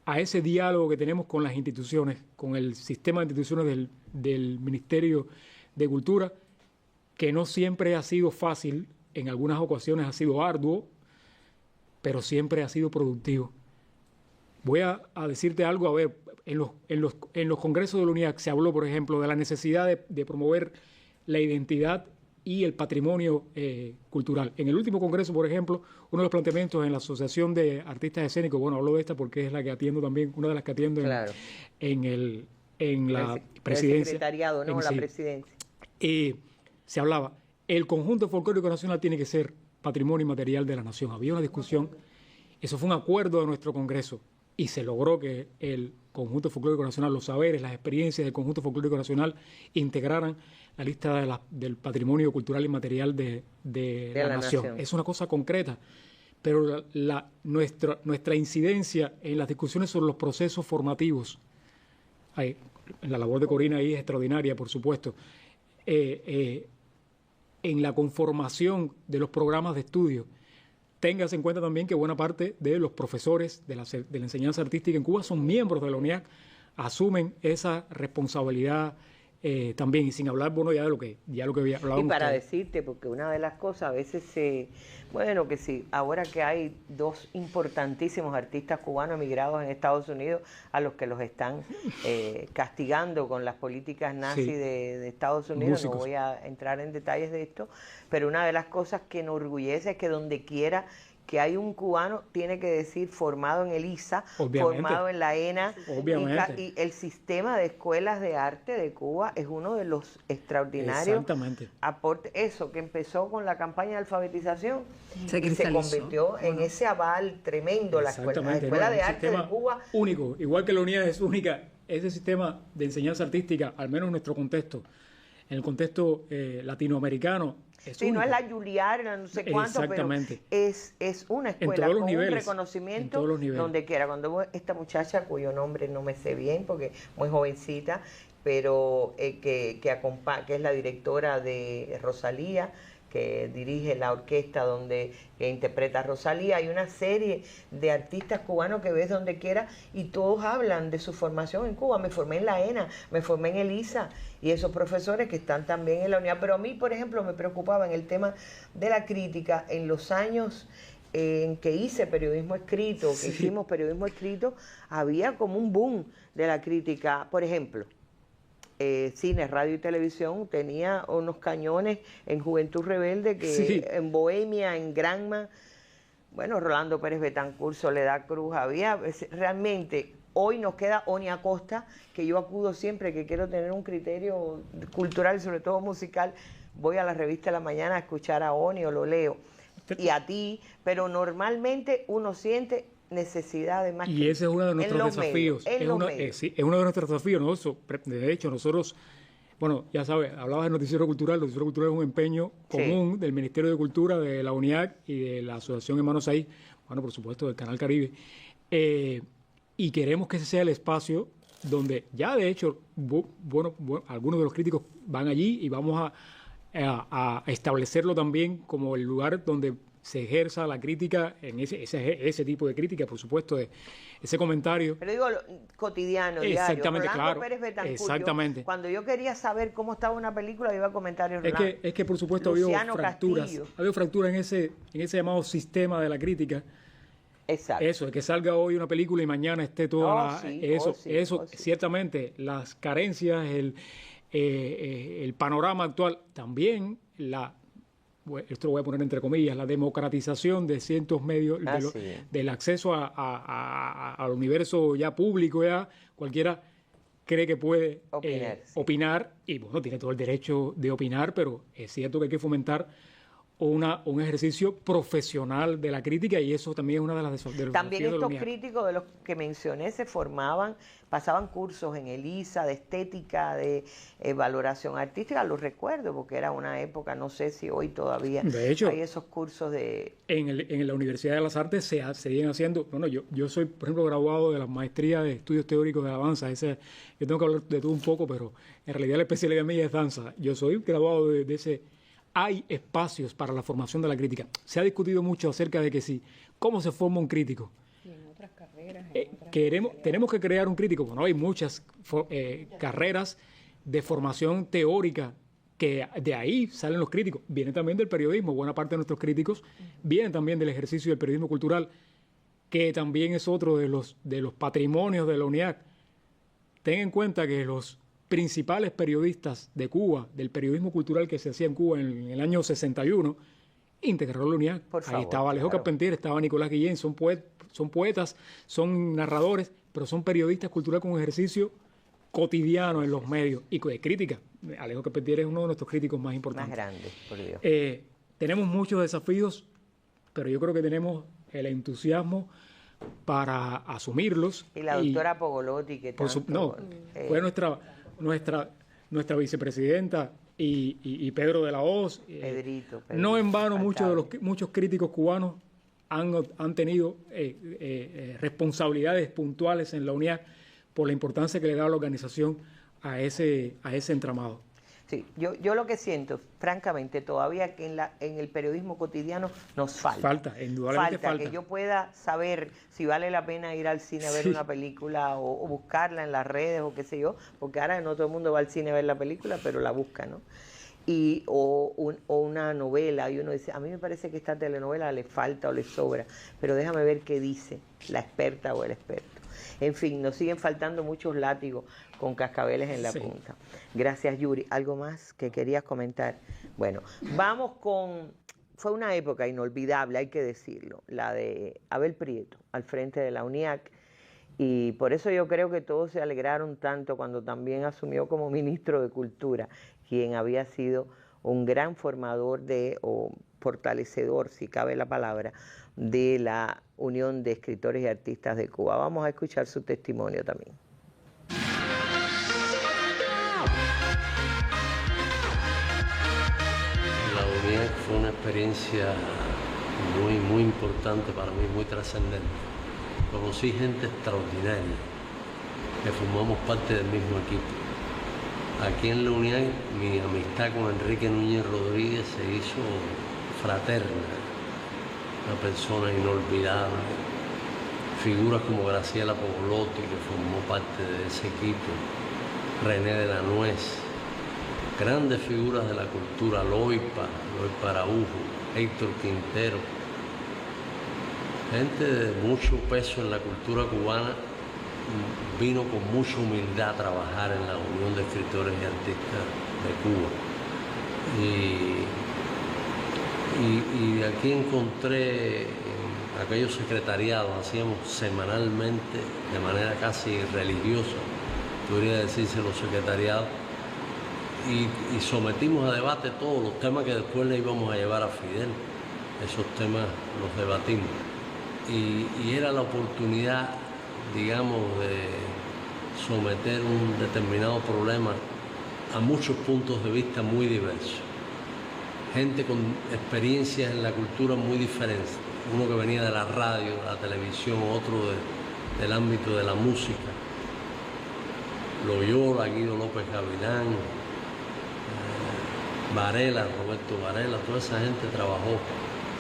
a ese diálogo que tenemos con las instituciones, con el sistema de instituciones del Ministerio de Cultura, que no siempre ha sido fácil, en algunas ocasiones ha sido arduo, pero siempre ha sido productivo. Voy a decirte algo, a ver, en los congresos de la UNIAC se habló, por ejemplo, de la necesidad de promover la identidad y el patrimonio cultural. En el último congreso, por ejemplo, uno de los planteamientos en la Asociación de Artistas Escénicos, bueno, hablo de esta porque es la que atiendo también, una de las que atiendo, claro, en la presidencia. El secretariado, ¿no? La presidencia. Se hablaba, el conjunto folclórico nacional tiene que ser patrimonio inmaterial de la nación. Había una discusión Eso fue un acuerdo de nuestro Congreso y se logró que el Conjunto Folclórico Nacional, los saberes, las experiencias del Conjunto Folclórico Nacional integraran la lista del patrimonio cultural y material de la nación. Es una cosa concreta, pero nuestra incidencia en las discusiones sobre los procesos formativos, la labor de Corina ahí es extraordinaria, por supuesto, en la conformación de los programas de estudio. Téngase en cuenta también que buena parte de los profesores de la enseñanza artística en Cuba son miembros de la UNIAC, asumen esa responsabilidad también, y sin hablar, bueno, ya de lo que había hablado. Y para decirte, porque una de las cosas a veces que sí, ahora que hay dos importantísimos artistas cubanos emigrados en Estados Unidos, a los que los están castigando con las políticas nazis de Estados Unidos, músicos. No voy a entrar en detalles de esto, pero una de las cosas que nos enorgullece es que donde quiera que hay un cubano, tiene que decir formado en el ISA, formado en la ENA, y el sistema de escuelas de arte de Cuba es uno de los extraordinarios aportes. Eso que empezó con la campaña de alfabetización y se convirtió en ese aval tremendo. La escuela de arte de Cuba, único, igual que la UNIAD es única, ese sistema de enseñanza artística, al menos en nuestro contexto, en el contexto latinoamericano. Sí, no es la Juilliard, no sé cuánto, pero es una escuela con un reconocimiento donde quiera. Cuando esta muchacha, cuyo nombre no me sé bien porque muy jovencita, pero que es la directora de Rosalía, que dirige la orquesta que interpreta a Rosalía. Hay una serie de artistas cubanos que ves donde quiera y todos hablan de su formación en Cuba. Me formé en la ENA, me formé en el ISA, y esos profesores que están también en la UNIAD. Pero a mí, por ejemplo, me preocupaba en el tema de la crítica. En los años en que hice periodismo escrito, que hicimos periodismo escrito, había como un boom de la crítica. Por ejemplo, cine, radio y televisión tenía unos cañones en Juventud Rebelde, que en Bohemia, en Granma, bueno, Rolando Pérez Betancourt, Soledad Cruz, había realmente. Hoy nos queda Oni Acosta, que yo acudo siempre que quiero tener un criterio cultural, sobre todo musical, voy a la revista de la mañana a escuchar a Oni o lo leo, y a ti, pero normalmente uno siente necesidad de más. Y ese es uno de nuestros desafíos. Es uno de nuestros desafíos. De hecho, nosotros, bueno, ya sabes, hablabas del noticiero cultural. El noticiero cultural es un empeño común del Ministerio de Cultura, de la UNIAC y de la Asociación Hermanos Ahí, bueno, por supuesto, del Canal Caribe. Y queremos que ese sea el espacio donde ya, de hecho, algunos de los críticos van allí y vamos a establecerlo también como el lugar donde se ejerza la crítica, en ese tipo de crítica, por supuesto, de ese comentario. Pero digo, cotidiano, exactamente, diario. Rolando Pérez Betancourt, exactamente. Cuando yo quería saber cómo estaba una película, iba a comentarios. Es que por supuesto, había fracturas en ese llamado sistema de la crítica. Exacto. Eso, de que salga hoy una película y mañana esté toda ciertamente, las carencias, el panorama actual, también esto lo voy a poner entre comillas, la democratización de ciertos medios, del acceso al universo ya público, ya cualquiera cree que puede opinar, y bueno, tiene todo el derecho de opinar, pero es cierto que hay que fomentar un ejercicio profesional de la crítica, y eso también es una de los también estos críticos de los que mencioné se pasaban cursos en el ISA de estética, de valoración artística, los recuerdo porque era una época, no sé si hoy todavía de hecho, hay esos cursos de... En la Universidad de las Artes se siguen haciendo, bueno, yo soy, por ejemplo, graduado de la maestría de estudios teóricos de la danza, yo tengo que hablar de todo un poco, pero en realidad la especialidad mía es danza. Yo soy graduado de ese... Hay espacios para la formación de la crítica. Se ha discutido mucho acerca de que cómo se forma un crítico. Y en otras carreras. Tenemos que crear un crítico. Bueno, hay muchas carreras de formación teórica que de ahí salen los críticos. Vienen también del periodismo. Buena parte de nuestros críticos vienen también del ejercicio del periodismo cultural, que también es otro de los patrimonios de la UNIAC. Ten en cuenta que los principales periodistas de Cuba, del periodismo cultural que se hacía en Cuba en el año 61, integró la UNIAC. Ahí estaba Alejo Carpentier, estaba Nicolás Guillén, son poetas, son narradores, pero son periodistas culturales con un ejercicio cotidiano en los medios y de crítica. Alejo Carpentier es uno de nuestros críticos más importantes. Más grandes, por Dios. Tenemos muchos desafíos, pero yo creo que tenemos el entusiasmo para asumirlos. Y la doctora Pogolotti, que tanto, fue nuestra vicepresidenta y Pedro de la Hoz. Pedrito, no en vano muchos críticos cubanos han tenido responsabilidades puntuales en la UNIAC por la importancia que le da la organización a ese entramado. Sí, yo lo que siento, francamente, todavía que en el periodismo cotidiano nos falta. Indudablemente falta. Que yo pueda saber si vale la pena ir al cine a ver una película o buscarla en las redes o qué sé yo, porque ahora no todo el mundo va al cine a ver la película, pero la busca, ¿no? O una novela, y uno dice, a mí me parece que esta telenovela le falta o le sobra, pero déjame ver qué dice la experta o el experto. En fin, nos siguen faltando muchos látigos con cascabeles en la punta. Gracias, Yuri. ¿Algo más que querías comentar? Bueno, vamos con... Fue una época inolvidable, hay que decirlo, la de Abel Prieto al frente de la UNIAC, y por eso yo creo que todos se alegraron tanto cuando también asumió como ministro de Cultura, quien había sido un gran formador o fortalecedor, si cabe la palabra, de la Unión de Escritores y Artistas de Cuba. Vamos a escuchar su testimonio también. La UNIAC fue una experiencia muy importante para mí, muy trascendente. Conocí gente extraordinaria, que formamos parte del mismo equipo. Aquí en la UNIAC mi amistad con Enrique Núñez Rodríguez se hizo fraterna, una persona inolvidable. Figuras como Graciela Pogolotti, que formó parte de ese equipo, René de la Nuez, grandes figuras de la cultura, Loipa Araujo, Héctor Quintero, gente de mucho peso en la cultura cubana, vino con mucha humildad a trabajar en la Unión de Escritores y Artistas de Cuba. Y aquí encontré aquellos secretariados, hacíamos semanalmente, de manera casi religiosa, podría decirse, los secretariados, y sometimos a debate todos los temas que después le íbamos a llevar a Fidel. Esos temas los debatimos. Y era la oportunidad, digamos, de someter un determinado problema a muchos puntos de vista muy diversos. Gente con experiencias en la cultura muy diferentes. Uno que venía de la radio, de la televisión, otro del ámbito de la música. Loyola, Guido López Gavilán, Varela, Roberto Varela, toda esa gente trabajó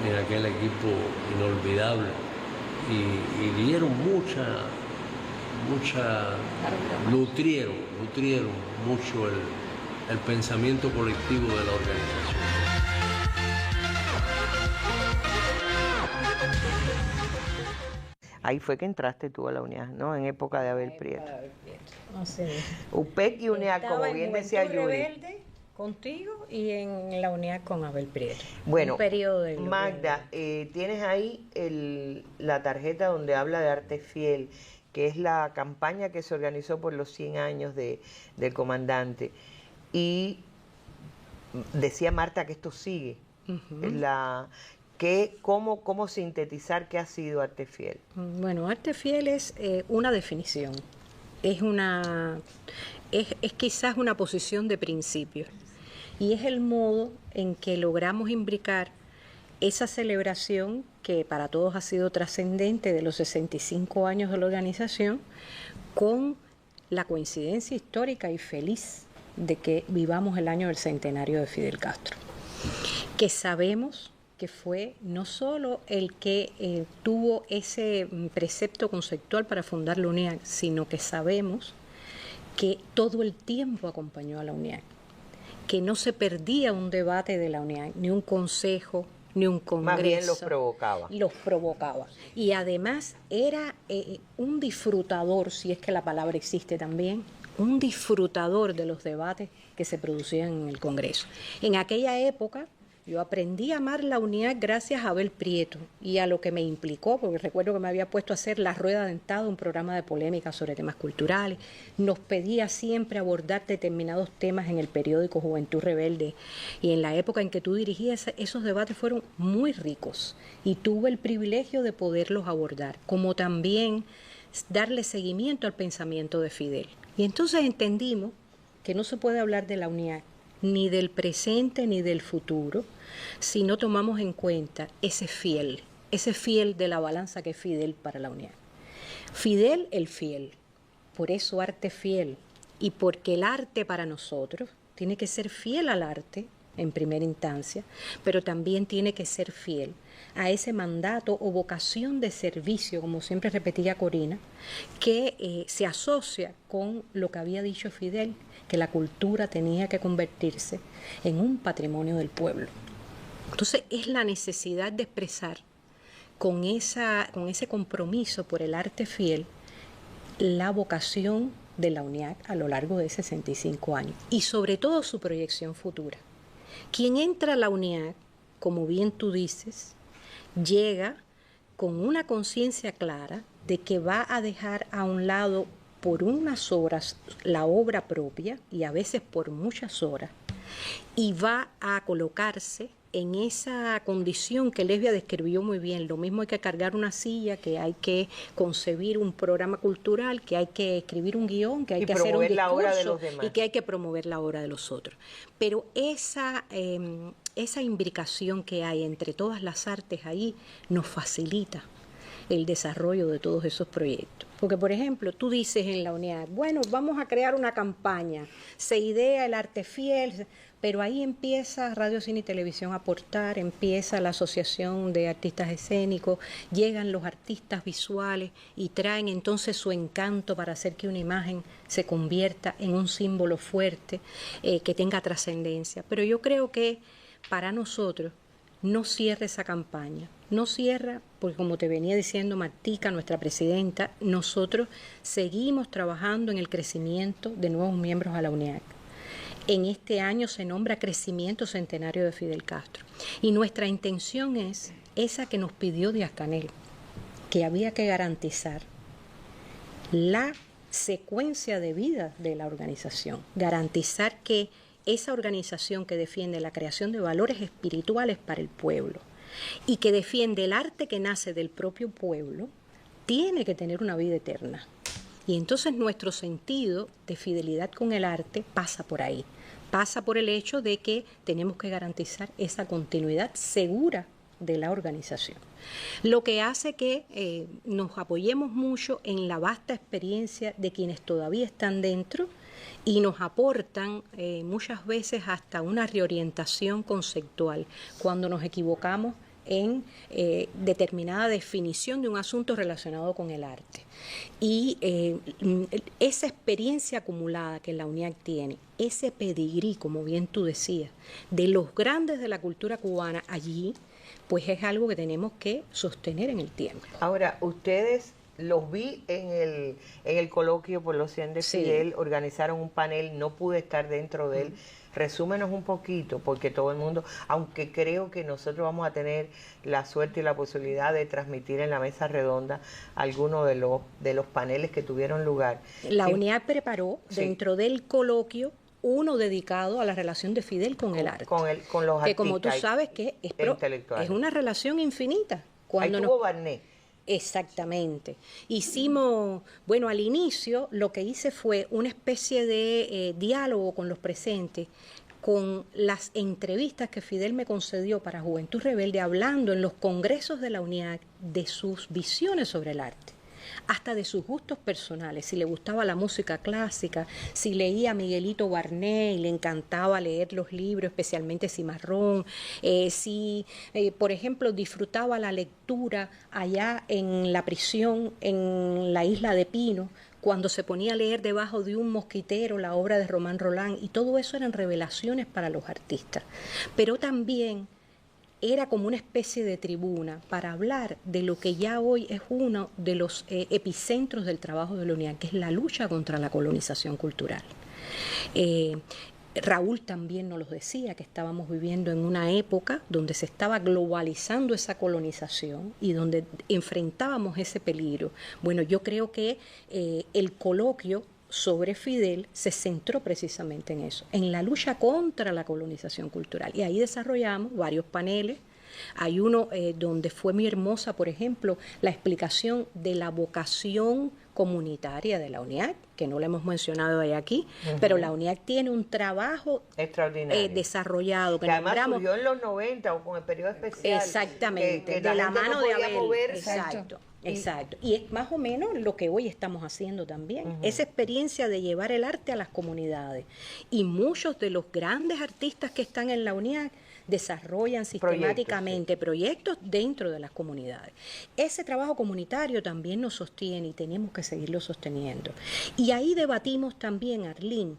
en aquel equipo inolvidable y dieron nutrieron mucho el pensamiento colectivo de la organización. Ahí fue que entraste tú a la UNIAC, ¿no? En época de Abel Prieto. Sí. UPEC y UNIAC, como bien decía Yuri. Rebelde contigo y en la UNIAC con Abel Prieto. Bueno, un periodo de Magda, tienes ahí la tarjeta donde habla de Arte Fiel, que es la campaña que se organizó por los 100 años del comandante. Y decía Marta que esto sigue. ¿Cómo sintetizar qué ha sido Arte Fiel? Bueno, Arte Fiel es una definición, es quizás una posición de principio, y es el modo en que logramos imbricar esa celebración que para todos ha sido trascendente de los 65 años de la organización, con la coincidencia histórica y feliz de que vivamos el año del centenario de Fidel Castro, que sabemos que fue no solo el que tuvo ese precepto conceptual para fundar la UNIAC, sino que sabemos que todo el tiempo acompañó a la UNIAC, que no se perdía un debate de la UNIAC, ni un consejo, ni un congreso. Más bien los provocaba. Los provocaba. Y además era un disfrutador, si es que la palabra existe también, un disfrutador de los debates que se producían en el Congreso. En aquella época, Yo aprendí a amar la UNIAC gracias a Abel Prieto y a lo que me implicó, porque recuerdo que me había puesto a hacer La Rueda Dentada, un programa de polémica sobre temas culturales. Nos pedía siempre abordar determinados temas en el periódico Juventud Rebelde, y en la época en que tú dirigías, esos debates fueron muy ricos y tuve el privilegio de poderlos abordar, como también darle seguimiento al pensamiento de Fidel. Y entonces entendimos que no se puede hablar de la UNIAC ni del presente ni del futuro si no tomamos en cuenta ese fiel de la balanza que es Fidel para la UNIAC. Fidel el fiel, por eso arte fiel, y porque el arte para nosotros tiene que ser fiel al arte en primera instancia, pero también tiene que ser fiel a ese mandato o vocación de servicio, como siempre repetía Corina, que se asocia con lo que había dicho Fidel, que la cultura tenía que convertirse en un patrimonio del pueblo. Entonces es la necesidad de expresar con ese compromiso por el arte fiel la vocación de la UNIAC a lo largo de 65 años y sobre todo su proyección futura. Quien entra a la UNIAC, como bien tú dices, llega con una conciencia clara de que va a dejar a un lado por unas horas la obra propia y a veces por muchas horas, y va a colocarse en esa condición que Lesbia describió muy bien. Lo mismo hay que cargar una silla, que hay que concebir un programa cultural, que hay que escribir un guión, que hay que hacer un discurso y que hay que promover la obra de los otros. Pero esa imbricación que hay entre todas las artes ahí nos facilita el desarrollo de todos esos proyectos. Porque, por ejemplo, tú dices en la UNIAC, bueno, vamos a crear una campaña, se idea el arte fiel, pero ahí empieza Radio, Cine y Televisión a aportar, empieza la Asociación de Artistas Escénicos, llegan los artistas visuales y traen entonces su encanto para hacer que una imagen se convierta en un símbolo fuerte, que tenga trascendencia. Pero yo creo que para nosotros no cierra esa campaña, no cierra porque, como te venía diciendo Martica, nuestra presidenta, nosotros seguimos trabajando en el crecimiento de nuevos miembros a la UNIAC. En este año se nombra Crecimiento Centenario de Fidel Castro. Y nuestra intención es esa que nos pidió Díaz-Canel, que había que garantizar la secuencia de vida de la organización, garantizar que esa organización que defiende la creación de valores espirituales para el pueblo y que defiende el arte que nace del propio pueblo, tiene que tener una vida eterna. Y entonces nuestro sentido de fidelidad con el arte pasa por ahí, pasa por el hecho de que tenemos que garantizar esa continuidad segura de la organización. Lo que hace que nos apoyemos mucho en la vasta experiencia de quienes todavía están dentro y nos aportan muchas veces hasta una reorientación conceptual cuando nos equivocamos en determinada definición de un asunto relacionado con el arte. Y esa experiencia acumulada que la UNIAC tiene, ese pedigrí, como bien tú decías, de los grandes de la cultura cubana allí, pues es algo que tenemos que sostener en el tiempo. Ahora, ustedes los vi en el coloquio por los 100 de Fidel, organizaron un panel, no pude estar dentro de él. Resúmenos un poquito, porque todo el mundo, aunque creo que nosotros vamos a tener la suerte y la posibilidad de transmitir en la mesa redonda algunos de los paneles que tuvieron lugar. La UNIAC preparó dentro del coloquio uno dedicado a la relación de Fidel con el arte. Con los artistas. Que como tú sabes que es una relación infinita. Ahí tuvo Barnet. Exactamente. Hicimos, bueno, al inicio lo que hice fue una especie de diálogo con los presentes, con las entrevistas que Fidel me concedió para Juventud Rebelde, hablando en los congresos de la UNIAC de sus visiones sobre el arte, hasta de sus gustos personales, si le gustaba la música clásica, si leía a Miguelito Barnet y le encantaba leer los libros, especialmente Cimarrón, si, por ejemplo, disfrutaba la lectura allá en la prisión, en la isla de Pino, cuando se ponía a leer debajo de un mosquitero la obra de Román Roland, y todo eso eran revelaciones para los artistas. Pero también era como una especie de tribuna para hablar de lo que ya hoy es uno de los epicentros del trabajo de la UNIAC, que es la lucha contra la colonización cultural. Raúl también nos lo decía, que estábamos viviendo en una época donde se estaba globalizando esa colonización y donde enfrentábamos ese peligro. Bueno, yo creo que el coloquio sobre Fidel se centró precisamente en eso, en la lucha contra la colonización cultural. Y ahí desarrollamos varios paneles. Hay uno donde fue muy hermosa, por ejemplo, la explicación de la vocación comunitaria de la UNIAC, que no la hemos mencionado ahí aquí, pero la UNIAC tiene un trabajo extraordinario desarrollado. Que además surgió en los 90 o con el periodo especial. Exactamente, que de la mano de Abel. Exacto. Exacto, y es más o menos lo que hoy estamos haciendo también, esa experiencia de llevar el arte a las comunidades. Y muchos de los grandes artistas que están en la UNIAC desarrollan sistemáticamente proyectos dentro de las comunidades. Ese trabajo comunitario también nos sostiene y tenemos que seguirlo sosteniendo. Y ahí debatimos también, Arlene,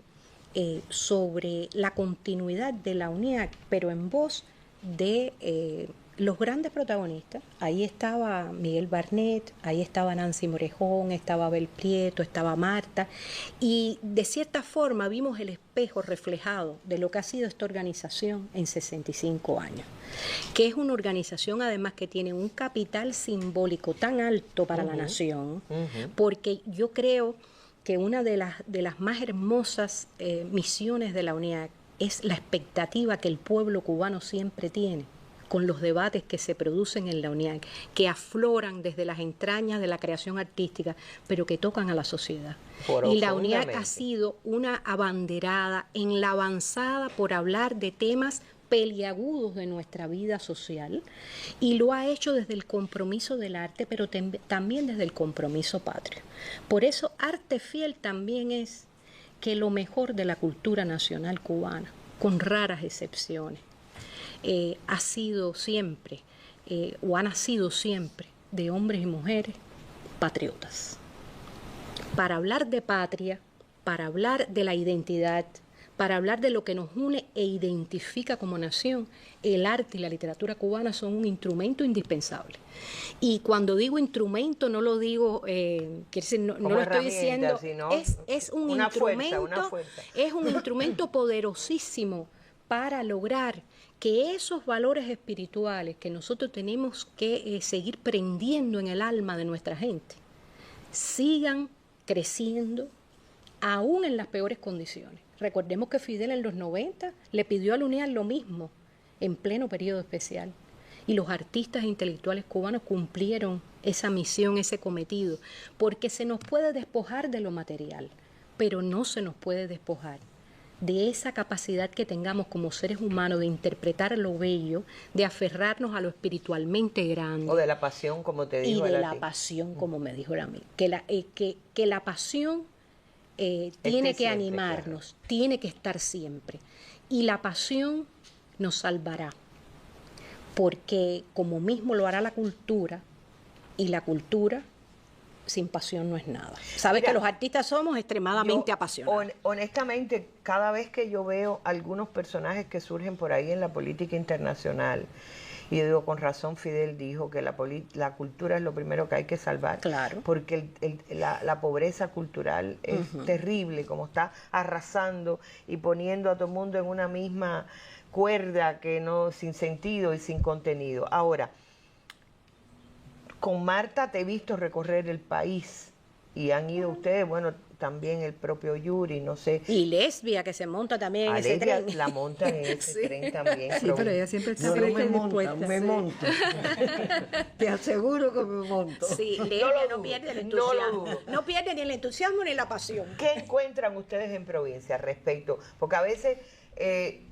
sobre la continuidad de la UNIAC, pero en voz de los grandes protagonistas. Ahí estaba Miguel Barnett, ahí estaba Nancy Morejón, estaba Abel Prieto, estaba Marta, y de cierta forma vimos el espejo reflejado de lo que ha sido esta organización en 65 años, que es una organización además que tiene un capital simbólico tan alto para la nación, porque yo creo que una de las más hermosas misiones de la UNIAC es la expectativa que el pueblo cubano siempre tiene con los debates que se producen en la UNIAC, que afloran desde las entrañas de la creación artística, pero que tocan a la sociedad. Y la UNIAC ha sido una abanderada en la avanzada por hablar de temas peliagudos de nuestra vida social, y lo ha hecho desde el compromiso del arte, pero también desde el compromiso patrio. Por eso Arte Fiel también es que lo mejor de la cultura nacional cubana, con raras excepciones, ha sido siempre, o ha nacido siempre, de hombres y mujeres patriotas. Para hablar de patria, para hablar de la identidad, para hablar de lo que nos une e identifica como nación, el arte y la literatura cubana son un instrumento indispensable. Y cuando digo instrumento, no lo digo, quiere decir, no lo estoy diciendo, es un instrumento, es un instrumento poderosísimo para lograr que esos valores espirituales que nosotros tenemos que seguir prendiendo en el alma de nuestra gente sigan creciendo aún en las peores condiciones. Recordemos que Fidel en los 90 le pidió a la UNIAC lo mismo en pleno periodo especial, y los artistas e intelectuales cubanos cumplieron esa misión, ese cometido, porque se nos puede despojar de lo material, pero no se nos puede despojar de esa capacidad que tengamos como seres humanos de interpretar lo bello, de aferrarnos a lo espiritualmente grande. O de la pasión, como te dijo. Y de la pasión, como me dijo a mí. Que la pasión tiene que animarnos, claro, tiene que estar siempre. Y la pasión nos salvará, porque como mismo lo hará la cultura, y la cultura sin pasión no es nada. Sabes que los artistas somos extremadamente apasionados. Honestamente, cada vez que yo veo algunos personajes que surgen por ahí en la política internacional, y yo digo, con razón Fidel dijo que la cultura es lo primero que hay que salvar, claro, porque la pobreza cultural es terrible, como está arrasando y poniendo a todo el mundo en una misma cuerda, que no, sin sentido y sin contenido. Ahora, con Marta te he visto recorrer el país y han ido ustedes, bueno, también el propio Yuri, no sé. Y Lesbia, que se monta también en ese tren. La monta en ese tren también. Sí, pero ella siempre está me monto. Te aseguro que me monto. Sí, Lesbia no pierde el entusiasmo. No pierde ni el entusiasmo ni la pasión. ¿Qué encuentran ustedes en provincia respecto? Porque a veces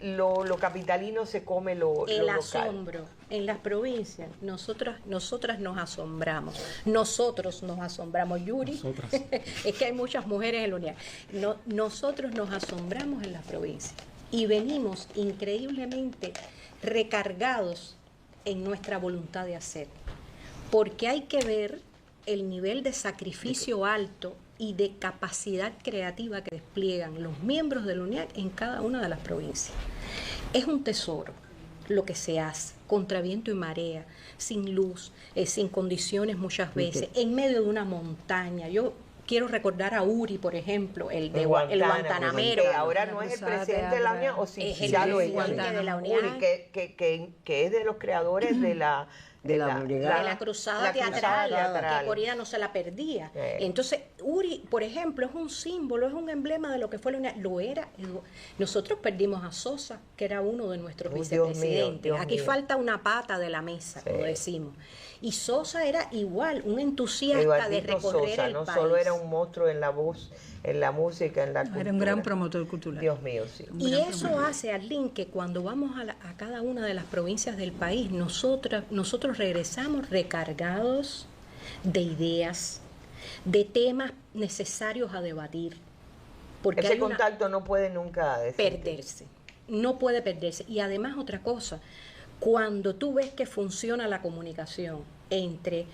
lo capitalino se come lo el local. Asombro. En las provincias, nosotras nos asombramos. Nosotros nos asombramos, Yuri. Es que hay muchas mujeres en la UNIAC. Nosotros nos asombramos en las provincias y venimos increíblemente recargados en nuestra voluntad de hacer. Porque hay que ver el nivel de sacrificio alto y de capacidad creativa que despliegan los miembros de la UNIAC en cada una de las provincias. Es un tesoro lo que se hace, contra viento y marea, sin luz, sin condiciones muchas veces, en medio de una montaña. Yo quiero recordar a Uri, por ejemplo, el guantanamero. Que ahora no es el presidente de la UNIAD, o sí, ya lo es. De la UNIAD. Uri, que es de los creadores de la cruzada teatral, que Corina no se la perdía. Entonces, Uri, por ejemplo, es un símbolo, es un emblema de lo que fue la UNIAD. Lo era. Nosotros perdimos a Sosa, que era uno de nuestros vicepresidentes. Dios Aquí mío. falta una pata de la mesa, como decimos. Y Sosa era igual, un entusiasta de recorrer Sosa, el no país. solo era un monstruo en la voz, en la música, en la cultura. Era un gran promotor cultural. Dios mío, sí. Y eso hace, Arlene, que cuando vamos a cada una de las provincias del país, nosotros regresamos recargados de ideas, de temas necesarios a debatir. Porque ese contacto no puede nunca perderse. No puede perderse. Y además otra cosa, cuando tú ves que funciona la comunicación entre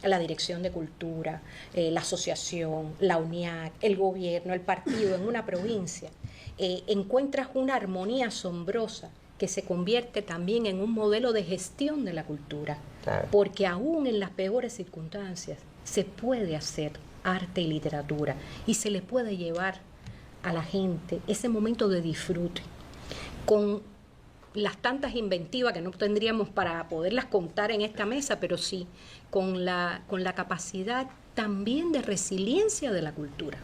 la Dirección de Cultura, la asociación, la UNIAC, el gobierno, el partido en una provincia, encuentras una armonía asombrosa que se convierte también en un modelo de gestión de la cultura. Claro. Porque aún en las peores circunstancias se puede hacer arte y literatura y se le puede llevar a la gente ese momento de disfrute con las tantas inventivas que no tendríamos para poderlas contar en esta mesa, pero sí con la capacidad también de resiliencia de la cultura.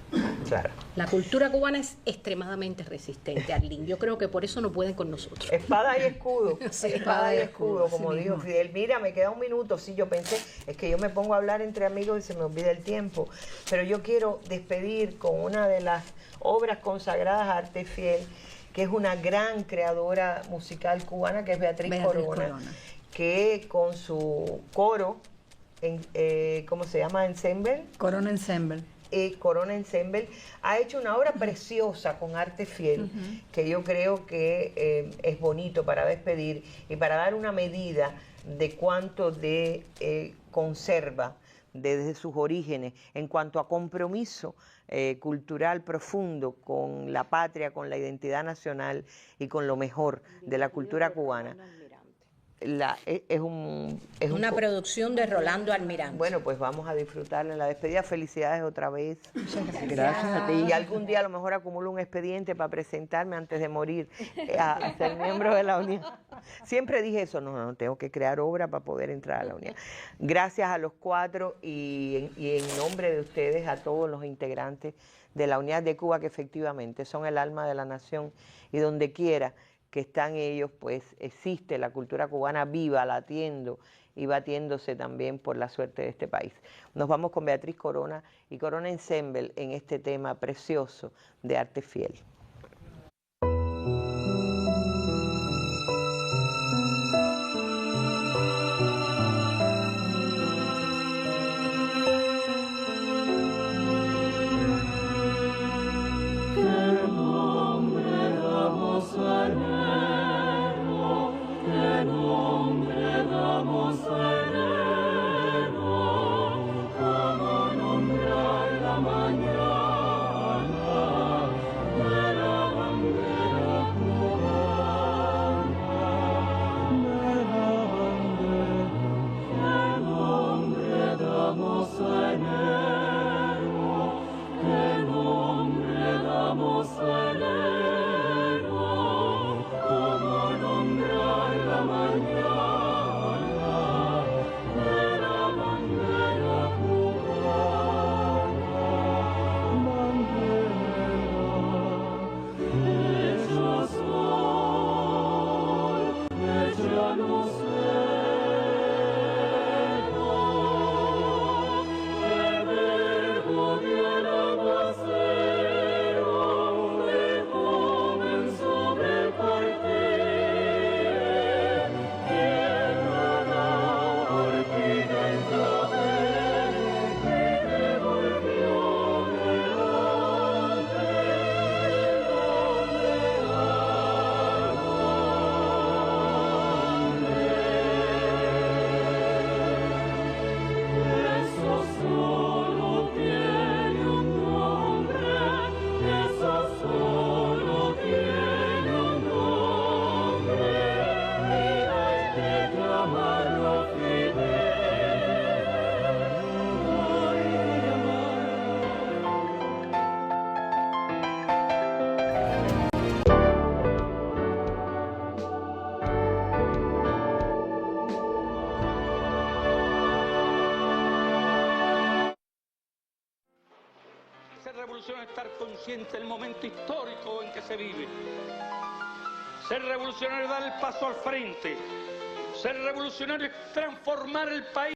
Claro. La cultura cubana es extremadamente resistente, Arlene. Yo creo que por eso no pueden con nosotros. Espada y escudo. Sí, espada y escudo, como dijo Fidel. Mira, me queda un minuto. Sí, yo pensé, es que yo me pongo a hablar entre amigos y se me olvida el tiempo. Pero yo quiero despedir con una de las obras consagradas a Arte Fiel, que es una gran creadora musical cubana, que es Beatriz Corona, que con su coro, ¿cómo se llama? Ensemble. Corona Ensemble. Corona Ensemble, ha hecho una obra preciosa con Arte Fiel, que yo creo que es bonito para despedir y para dar una medida de cuánto de conserva desde sus orígenes en cuanto a compromiso cultural profundo con la patria, con la identidad nacional y con lo mejor de la cultura cubana. Es una producción de Rolando Almirante. Bueno, pues vamos a disfrutarla en la despedida. Felicidades otra vez. Muchas gracias a ti. Y algún día a lo mejor acumulo un expediente para presentarme antes de morir a ser miembro de la UNIAD. Siempre dije eso, no, tengo que crear obra para poder entrar a la UNIAD. Gracias a los cuatro y en nombre de ustedes, a todos los integrantes de la UNIAD de Cuba, que efectivamente son el alma de la nación, y donde quiera que están ellos, pues existe la cultura cubana viva, latiendo y batiéndose también por la suerte de este país. Nos vamos con Beatriz Corona y Corona Ensemble en este tema precioso de Arte Fiel. Oh consciente del momento histórico en que se vive. Ser revolucionario es dar el paso al frente. Ser revolucionario es transformar el país.